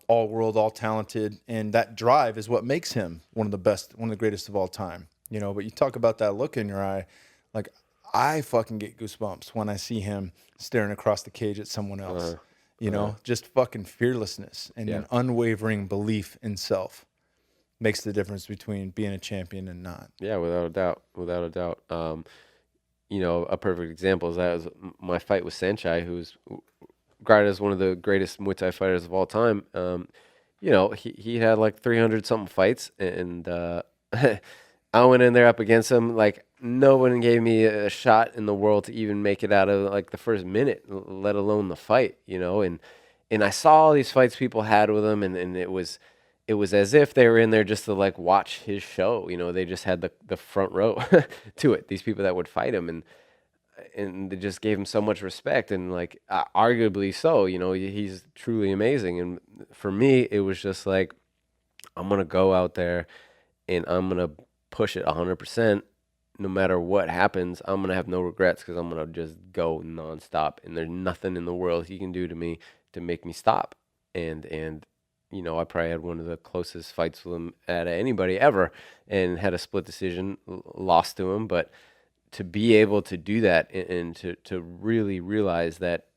all world, all talented. And that drive is what makes him one of the best, one of the greatest of all time, But you talk about that look in your eye, like I fucking get goosebumps when I see him staring across the cage at someone else, just fucking fearlessness and an unwavering belief in self makes the difference between being a champion and not. Yeah, without a doubt. A perfect example is that was my fight with Sanchai, who's regarded as one of the greatest Muay Thai fighters of all time. He had like 300 something fights, and I went in there up against him. Like no one gave me a shot in the world to even make it out of like the first minute, let alone the fight. And I saw all these fights people had with him, and it was as if they were in there just to like watch his show. They just had the front row to it. These people that would fight him, and they just gave him so much respect, and like arguably so. He's truly amazing. And for me, it was just like, I'm gonna go out there and I'm gonna push it 100%. No matter what happens, I'm gonna have no regrets because I'm gonna just go nonstop. And there's nothing in the world he can do to me to make me stop. And I probably had one of the closest fights with him at anybody ever, and had a split decision, lost to him. But to be able to do that and to really realize that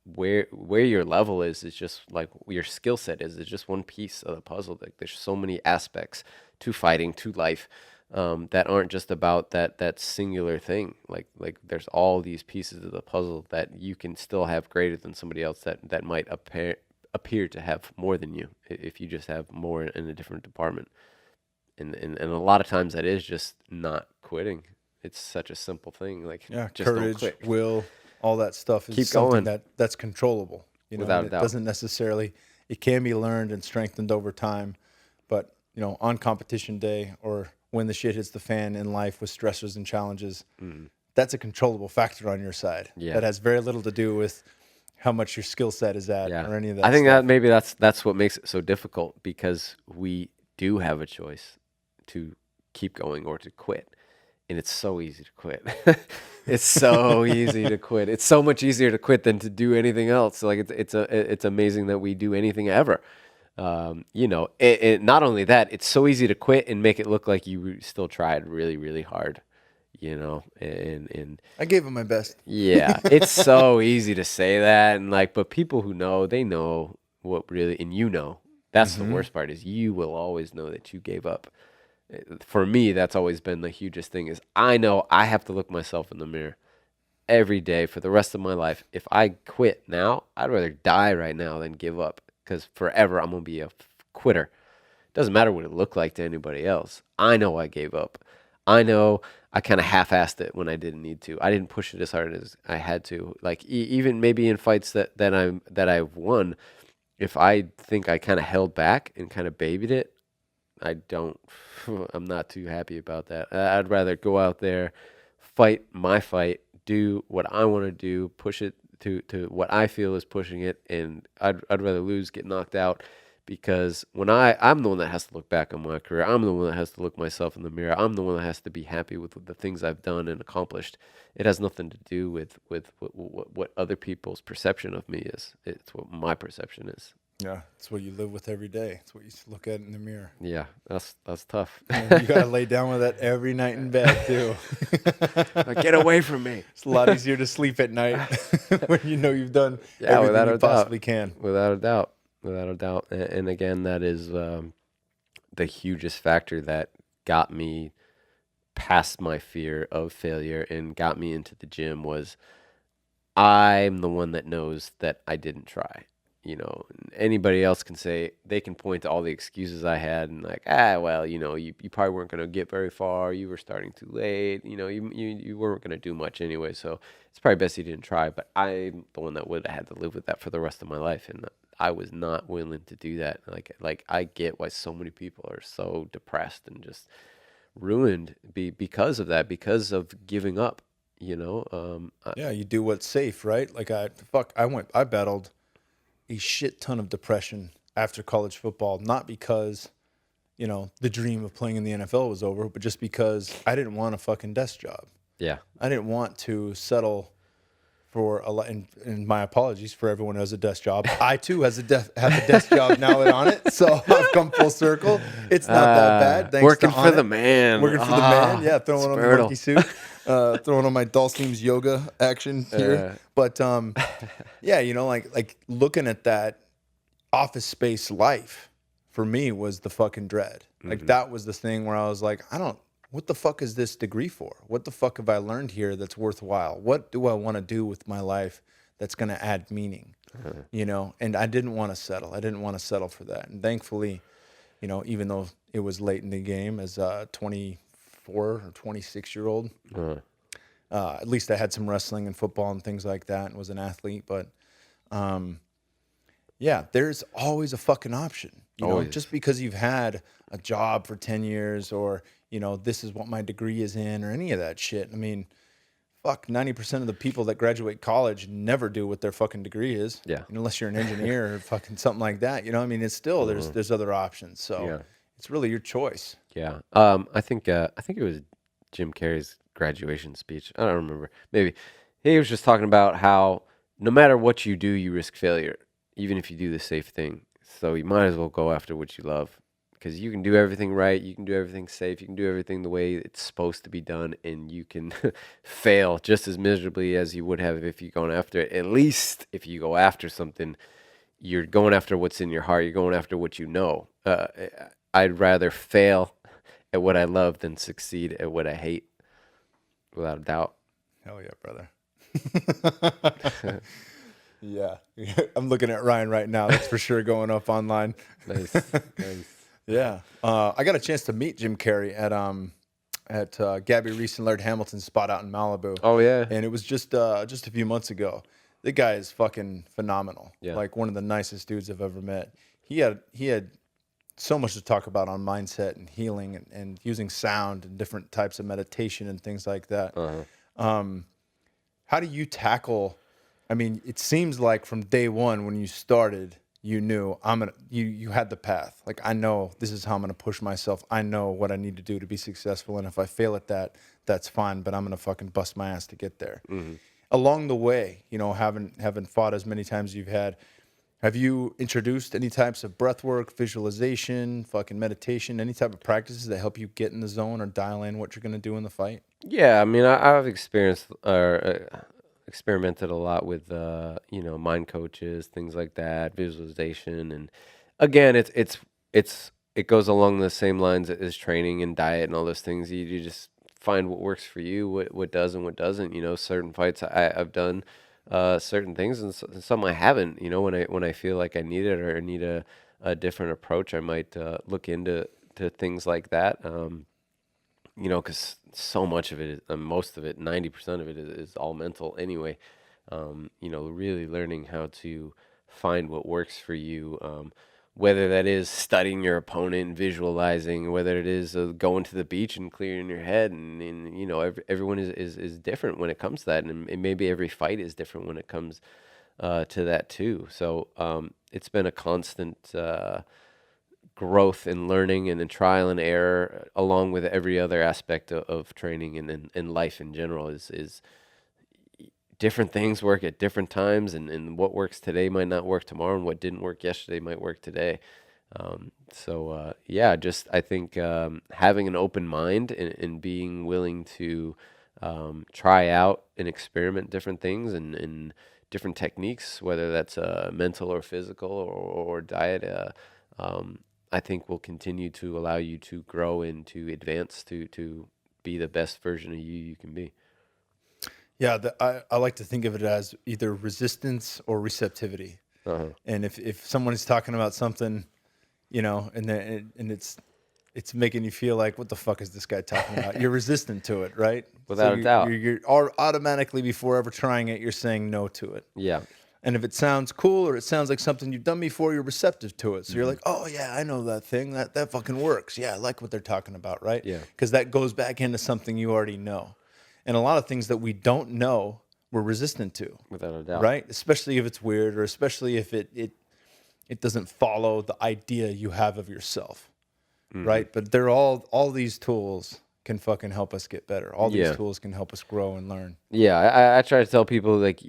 where your level is just like your skill set is just one piece of the puzzle. Like there's so many aspects to fighting, to life, that aren't just about that singular thing. Like there's all these pieces of the puzzle that you can still have greater than somebody else that might appear to have more than you if you just have more in a different department. And a lot of times that is just not quitting. It's such a simple thing. Like just courage, don't quit. Will, all that stuff is Keep something going. that's controllable. Without a it doubt. doesn't necessarily. It can be learned and strengthened over time, but on competition day or when the shit hits the fan in life with stressors and challenges, that's a controllable factor on your side. Yeah. That has very little to do with how much your skill set is at or any of that. I think stuff. that maybe that's what makes it so difficult, because we do have a choice to keep going or to quit. And it's so easy to quit. It's so easy to quit. It's so much easier to quit than to do anything else. Like it's amazing that we do anything ever. Not only that, it's so easy to quit and make it look like you still tried really, really hard. And I gave it my best. Yeah, it's so easy to say that, and but people who know, they know what really, and that's the worst part, is you will always know that you gave up. For me, that's always been the hugest thing, is I know I have to look myself in the mirror every day for the rest of my life. If I quit now, I'd rather die right now than give up, because forever I'm going to be a quitter. Doesn't matter what it looked like to anybody else. I know I gave up. I know I kind of half-assed it when I didn't need to. I didn't push it as hard as I had to. Like even maybe in fights that I've won, if I think I kind of held back and kind of babied it, I'm not too happy about that. I'd rather go out there, fight my fight, do what I want to do, push it to what I feel is pushing it, and I'd rather lose, get knocked out, because when I'm the one that has to look back on my career, I'm the one that has to look myself in the mirror. I'm the one that has to be happy with the things I've done and accomplished. It has nothing to do with what other people's perception of me is. It's what my perception is. Yeah, it's what you live with every day. It's what you look at in the mirror. Yeah, that's tough. And you got to lay down with that every night in bed, too. Like, get away from me. It's a lot easier to sleep at night when you know you've done everything you possibly can. Without a doubt. Without a doubt. And again, that is the hugest factor that got me past my fear of failure and got me into the gym was I'm the one that knows that I didn't try. You know, anybody else can say, they can point to all the excuses I had and like, well, you know, you probably weren't going to get very far. You were starting too late. You know, you weren't going to do much anyway. So it's probably best you didn't try. But I'm the one that would have had to live with that for the rest of my life. And I was not willing to do that. Like I get why so many people are so depressed and just ruined because of that, because of giving up, you know? Yeah, you do what's safe, right? Like I battled a shit ton of depression after college football, not because, you know, the dream of playing in the NFL was over, but just because I didn't want a fucking desk job. Yeah. I didn't want to settle for a lot, and my apologies for everyone who has a desk job. I too have a desk job now at Onnit, so I've come full circle. It's not that bad. Thanks working to for Onnit. the man. Working for the man. Yeah, throwing on the Spirtle. monkey suit. Throwing on my Dulcine's yoga action here. But yeah, you know, like looking at that office space life for me was the fucking dread. Like that was the thing where I was like, what the fuck is this degree for? What the fuck have I learned here that's worthwhile? What do I want to do with my life that's going to add meaning? You know, and I didn't want to settle. I didn't want to settle for that. And thankfully, you know, even though it was late in the game as a 24 or 26-year-old, at least I had some wrestling and football and things like that and was an athlete. But yeah, there's always a fucking option. You know, just because you've had a job for 10 years or, you know, this is what my degree is in or any of that shit. I mean, fuck, 90% of the people that graduate college never do what their fucking degrry is. Yeah. Unless you're an engineer or fucking something like that. You know, I mean, it's still, there's other options. So it's really your choice. Yeah. I think it was Jim Carrey's graduation speech. I don't remember. Maybe he was just talking about how no matter what you do, you risk failure, even if you do the safe thing. So you might as well go after what you love. Because you can do everything right, you can do everything safe, you can do everything the way it's supposed to be done, and you can fail just as miserably as you would have if you're going after it. At least if you go after something, you're going after what's in your heart, you're going after what you know. I'd rather fail at what I love than succeed at what I hate, without a doubt. Hell yeah, brother. Yeah. I'm looking at Ryan right now. That's for sure going up online. Nice. Yeah, I got a chance to meet Jim Carrey at Gabby Reese and Laird Hamilton's spot out in Malibu. Oh yeah, and it was just a few months ago. The guy is fucking phenomenal. Yeah. Like one of the nicest dudes I've ever met. He had so much to talk about on mindset and healing and using sound and different types of meditation and things like that. How do you tackle? I mean, it seems like from day one when you started, you knew you had the path. Like, I know this is how I'm going to push myself. I know what I need to do to be successful. And if I fail at that, that's fine, but I'm going to fucking bust my ass to get there. Along the way, you know, having fought as many times as you've had, have you introduced any types of breath work, visualization, fucking meditation, any type of practices that help you get in the zone or dial in what you're going to do in the fight? Yeah, I mean, I've experienced experimented a lot with you know, mind coaches, things like that, visualization, and again, it goes along the same lines as training and diet and all those things. You just find what works for you, what does and what doesn't. You know, certain fights I've done certain things, and some I haven't. You know, when I feel like I need it or need a different approach, I might look into things like that. You know, because so much of it, most of it, 90% of it is all mental anyway. You know, really learning how to find what works for you, whether that is studying your opponent and visualizing, whether it is going to the beach and clearing your head. And you know, everyone is different when it comes to that. And maybe every fight is different when it comes to that too. So it's been a constant growth and learning and in trial and error, along with every other aspect of training and life in general. Is different things work at different times, and what works today might not work tomorrow, and what didn't work yesterday might work today. Yeah, just I think having an open mind and being willing to try out and experiment different things and different techniques, whether that's mental or physical or diet, I think will continue to allow you to grow and to advance to be the best version of you can be. Yeah, I like to think of it as either resistance or receptivity. Uh-huh. And if someone is talking about something, and it's making you feel like, what the fuck is this guy talking about? You're resistant to it, right? Without a doubt. You're automatically, before ever trying it, you're saying no to it. Yeah. And if it sounds cool or it sounds like something you've done before, you're receptive to it. So you're like, oh yeah, I know that thing. That fucking works. Yeah, I like what they're talking about, right? Yeah. Because that goes back into something you already know. And a lot of things that we don't know, we're resistant to. Without a doubt. Right? Especially if it's weird, or especially if it doesn't follow the idea you have of yourself. Mm-hmm. Right? But they're all these tools can fucking help us get better. All these tools can help us grow and learn. Yeah, I try to tell people, like,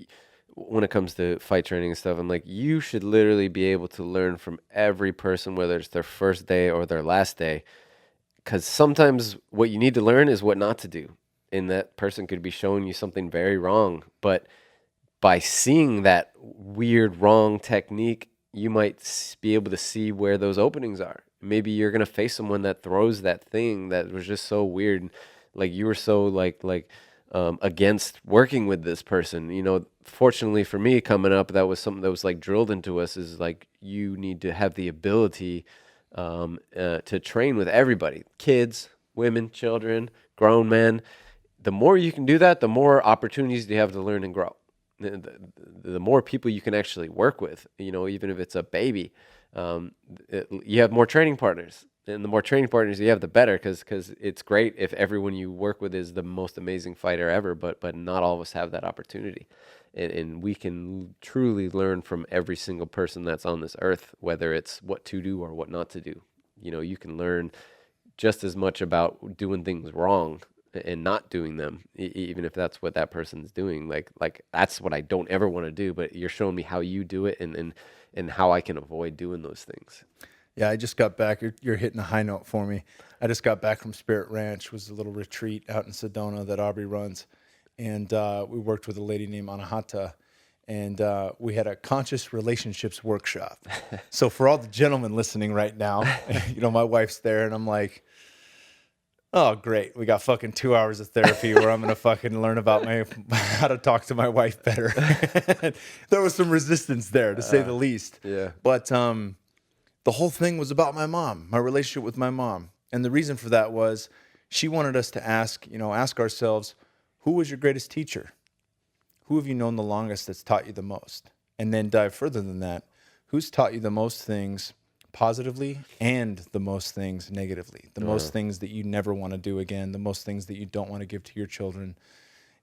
when it comes to fight training and stuff, I'm like, you should literally be able to learn from every person, whether it's their first day or their last day. Because sometimes what you need to learn is what not to do. And that person could be showing you something very wrong. But by seeing that weird, wrong technique, you might be able to see where those openings are. Maybe you're going to face someone that throws that thing that was just so weird. Like, you were so against working with this person. Fortunately for me, coming up, that was something that was like drilled into us, is like, you need to have the ability to train with everybody, kids, women, children, grown men. The more you can do that, the more opportunities you have to learn and grow. The more people you can actually work with, even if it's a baby, you have more training partners. And the more training partners you have, the better, because it's great if everyone you work with is the most amazing fighter ever, but not all of us have that opportunity. And we can truly learn from every single person that's on this earth, whether it's what to do or what not to do. You can learn just as much about doing things wrong and not doing them, even if that's what that person's doing. Like that's what I don't ever want to do, but you're showing me how you do it and how I can avoid doing those things. Yeah, I just got back. You're hitting a high note for me. I just got back from Spirit Ranch, which was a little retreat out in Sedona that Aubrey runs. And we worked with a lady named Anahata, and we had a conscious relationships workshop. So for all the gentlemen listening right now, my wife's there, and I'm like, oh, great. We got fucking 2 hours of therapy where I'm going to fucking learn about how to talk to my wife better. There was some resistance there, to say the least. Yeah. But the whole thing was about my mom, my relationship with my mom. And the reason for that was she wanted us to ask ourselves, who was your greatest teacher? Who have you known the longest that's taught you the most? And then dive further than that. Who's taught you the most things positively and the most things negatively? The most things that you never want to do again, the most things that you don't want to give to your children,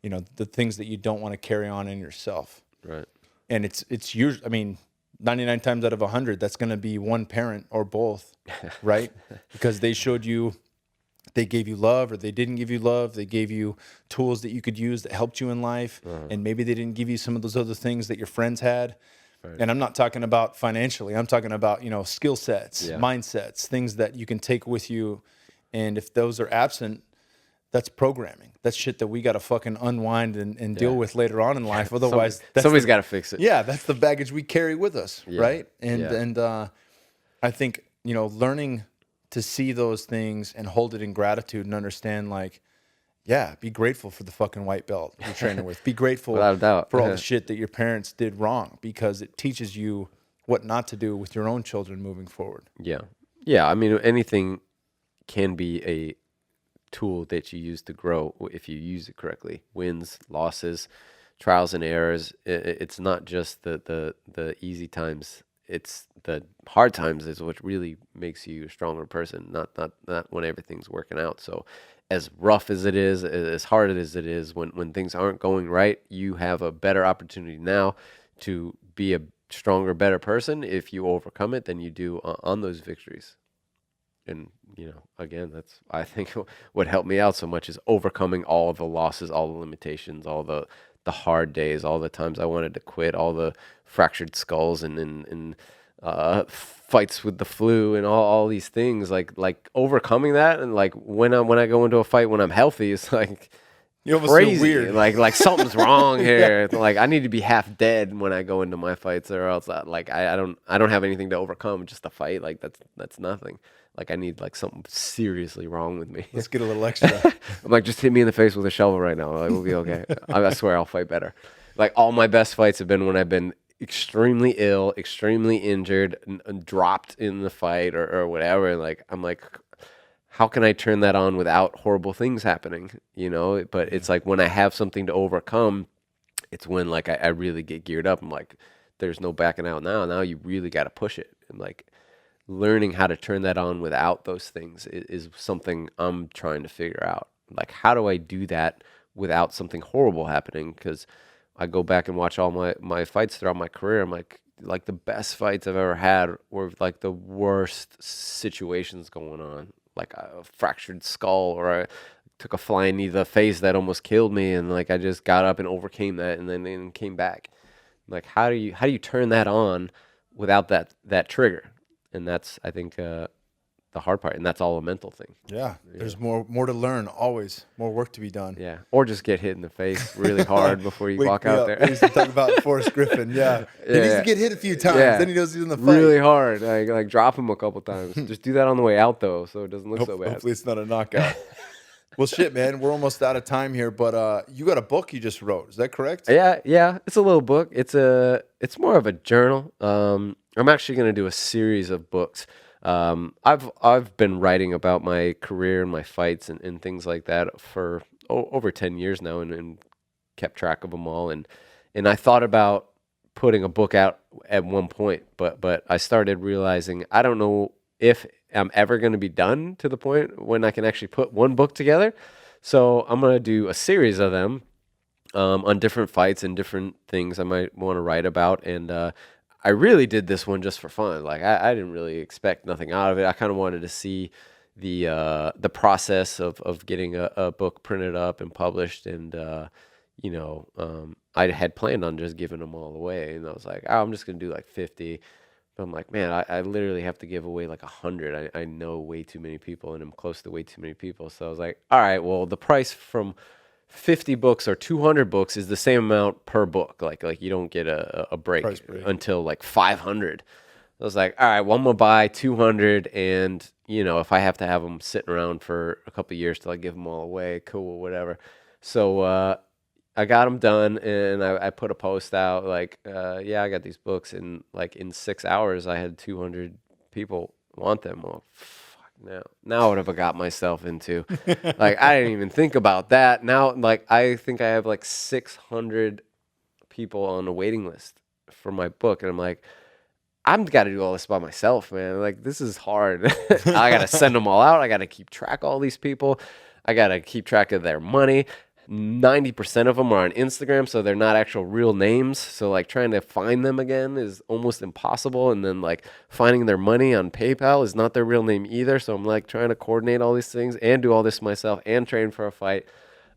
the things that you don't want to carry on in yourself. Right. And it's usually, 99 times out of 100, that's going to be one parent or both, right? Because they gave you love, or they didn't give you love. They gave you tools that you could use that helped you in life. And maybe they didn't give you some of those other things that your friends had. Right. And I'm not talking about financially. I'm talking about, skill sets, mindsets, things that you can take with you. And if those are absent, that's programming. That's shit that we got to fucking unwind and deal with later on in life. Otherwise, somebody's got to fix it. Yeah, that's the baggage we carry with us, right? And I think, learning to see those things and hold it in gratitude and understand, be grateful for the fucking white belt you're training with. Be grateful Without a doubt. for all the shit that your parents did wrong, because it teaches you what not to do with your own children moving forward. Yeah. Yeah. Anything can be a tool that you use to grow if you use it correctly. Wins, losses, trials and errors. It's not just the easy times. It's the hard times is what really makes you a stronger person, not when everything's working out. So as rough as it is, as hard as it is, when things aren't going right, you have a better opportunity now to be a stronger, better person if you overcome it than you do on those victories. And, you know, again, that's, I think what helped me out so much is overcoming all the losses, all the limitations, all the hard days, all the times I wanted to quit, all the fractured skulls and fights with the flu and all these things, like overcoming that. And like when I go into a fight when I'm healthy, it's like, you almost crazy. feel weird. Like something's wrong here. Yeah. Like I need to be half dead when I go into my fights, or else I don't have anything to overcome. Just a fight, like that's nothing. Like I need like something seriously wrong with me. Let's get a little extra. I'm like, just hit me in the face with a shovel right now. Like we'll be okay. I swear I'll fight better. Like all my best fights have been when I've been extremely ill, extremely injured, dropped in the fight or whatever. And like I'm like, how can I turn that on without horrible things happening? You know, but it's like when I have something to overcome, it's when like I really get geared up. I'm like, there's no backing out now. Now you really got to push it. And like learning how to turn that on without those things is something I'm trying to figure out. Like, how do I do that without something horrible happening? Because I go back and watch all my fights throughout my career. I'm like the best fights I've ever had were like the worst situations going on. Like a fractured skull, or I took a flying knee to the face that almost killed me, and like I just got up and overcame that, and then came back. Like how do you turn that on without that trigger? And that's, I think, the hard part, and that's all a mental thing. Yeah, there's more to learn. Always more work to be done. Yeah, or just get hit in the face really hard before you walk out there. We used to talk about Forrest Griffin. Yeah, he needs to get hit a few times. Then he knows he's in the fight. Really hard. Like drop him a couple times. Just do that on the way out though, so it doesn't look so bad. Hopefully it's not a knockout. Well, shit, man, we're almost out of time here, but you got a book you just wrote. Is that correct? Yeah. It's a little book. It's more of a journal. I'm actually going to do a series of books. I've been writing about my career and my fights and things like that for over 10 years now, and kept track of them all. And I thought about putting a book out at one point, but I started realizing I don't know if I'm ever going to be done to the point when I can actually put one book together. So I'm going to do a series of them on different fights and different things I might want to write about. And I really did this one just for fun. Like I didn't really expect nothing out of it. I kind of wanted to see the process of getting a book printed up and published. And I had planned on just giving them all away. And I was like, I'm just going to do like 50. But I'm like, man, I literally have to give away like 100. I know way too many people, and I'm close to way too many people. So I was like, all right, well, the price from 50 books or 200 books is the same amount per book. Like you don't get a break until like 500. I was like, all right, well, I'm going to buy 200, and, if I have to have them sitting around for a couple of years till I give them all away, cool, whatever. So I got them done, and I put a post out like, I got these books, and like in 6 hours I had 200 people want them. Well, fuck, now what have I got myself into? Like I didn't even think about that. Now like I think I have like 600 people on the waiting list for my book, and I'm like, I'm got to do all this by myself, man. Like this is hard. I got to send them all out. I got to keep track of all these people. I got to keep track of their money. 90% of them are on Instagram, so they're not actual real names. So like trying to find them again is almost impossible. And then like finding their money on PayPal is not their real name either. So I'm like trying to coordinate all these things and do all this myself and train for a fight.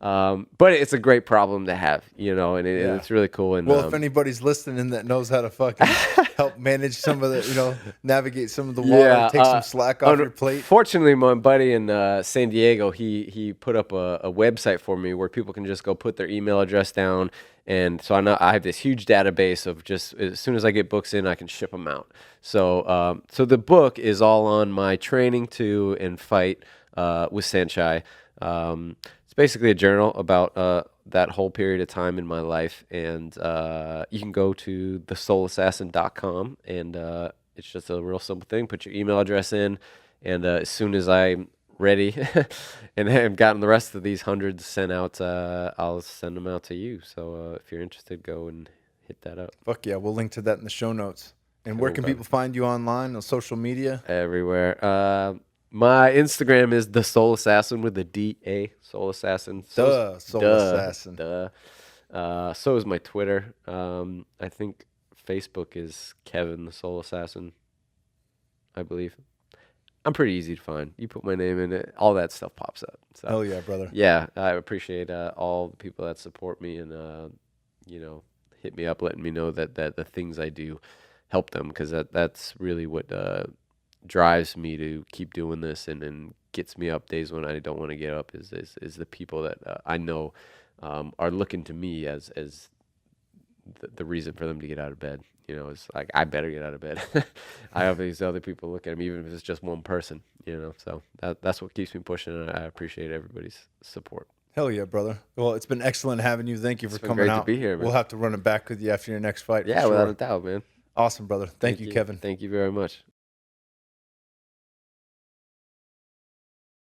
But it's a great problem to have, and it's really cool. And well, if anybody's listening that knows how to fucking help manage some of the, navigate some of the water, take some slack off your plate. Fortunately, my buddy in San Diego, he put up a website for me where people can just go put their email address down. And so I have this huge database of just as soon as I get books in, I can ship them out. So the book is all on my training to and fight with Sanchai. It's basically a journal about that whole period of time in my life, and you can go to thesoulassassin.com, and it's just a real simple thing. Put your email address in, and as soon as I'm ready and have gotten the rest of these hundreds sent out, I'll send them out to you. So if you're interested, go and hit that up. Fuck yeah, we'll link to that in the show notes. And where can people find you online, on social media? Everywhere. My Instagram is the Soul Assassin with a D-A, Soul Assassin. Soul Assassin. Duh. So is my Twitter. I think Facebook is Kevin the Soul Assassin, I believe. I'm pretty easy to find. You put my name in it, all that stuff pops up. So Hell yeah, brother. yeah, I appreciate all the people that support me and you know, hit me up, letting me know that the things I do help them, because that's really what drives me to keep doing this and gets me up days when I don't want to get up is the people that I know are looking to me as the reason for them to get out of bed. You know, it's like, I better get out of bed. I have these other people look at me, even if it's just one person, you know, so that's what keeps me pushing, and I appreciate everybody's support. Hell yeah, brother. Well, it's been excellent having you. Thank you for It's been coming great out. to be here, man. We'll have to run it back with you after your next fight. Yeah, for without sure. a doubt, man. Awesome, brother. Thank you, Kevin. Thank you very much.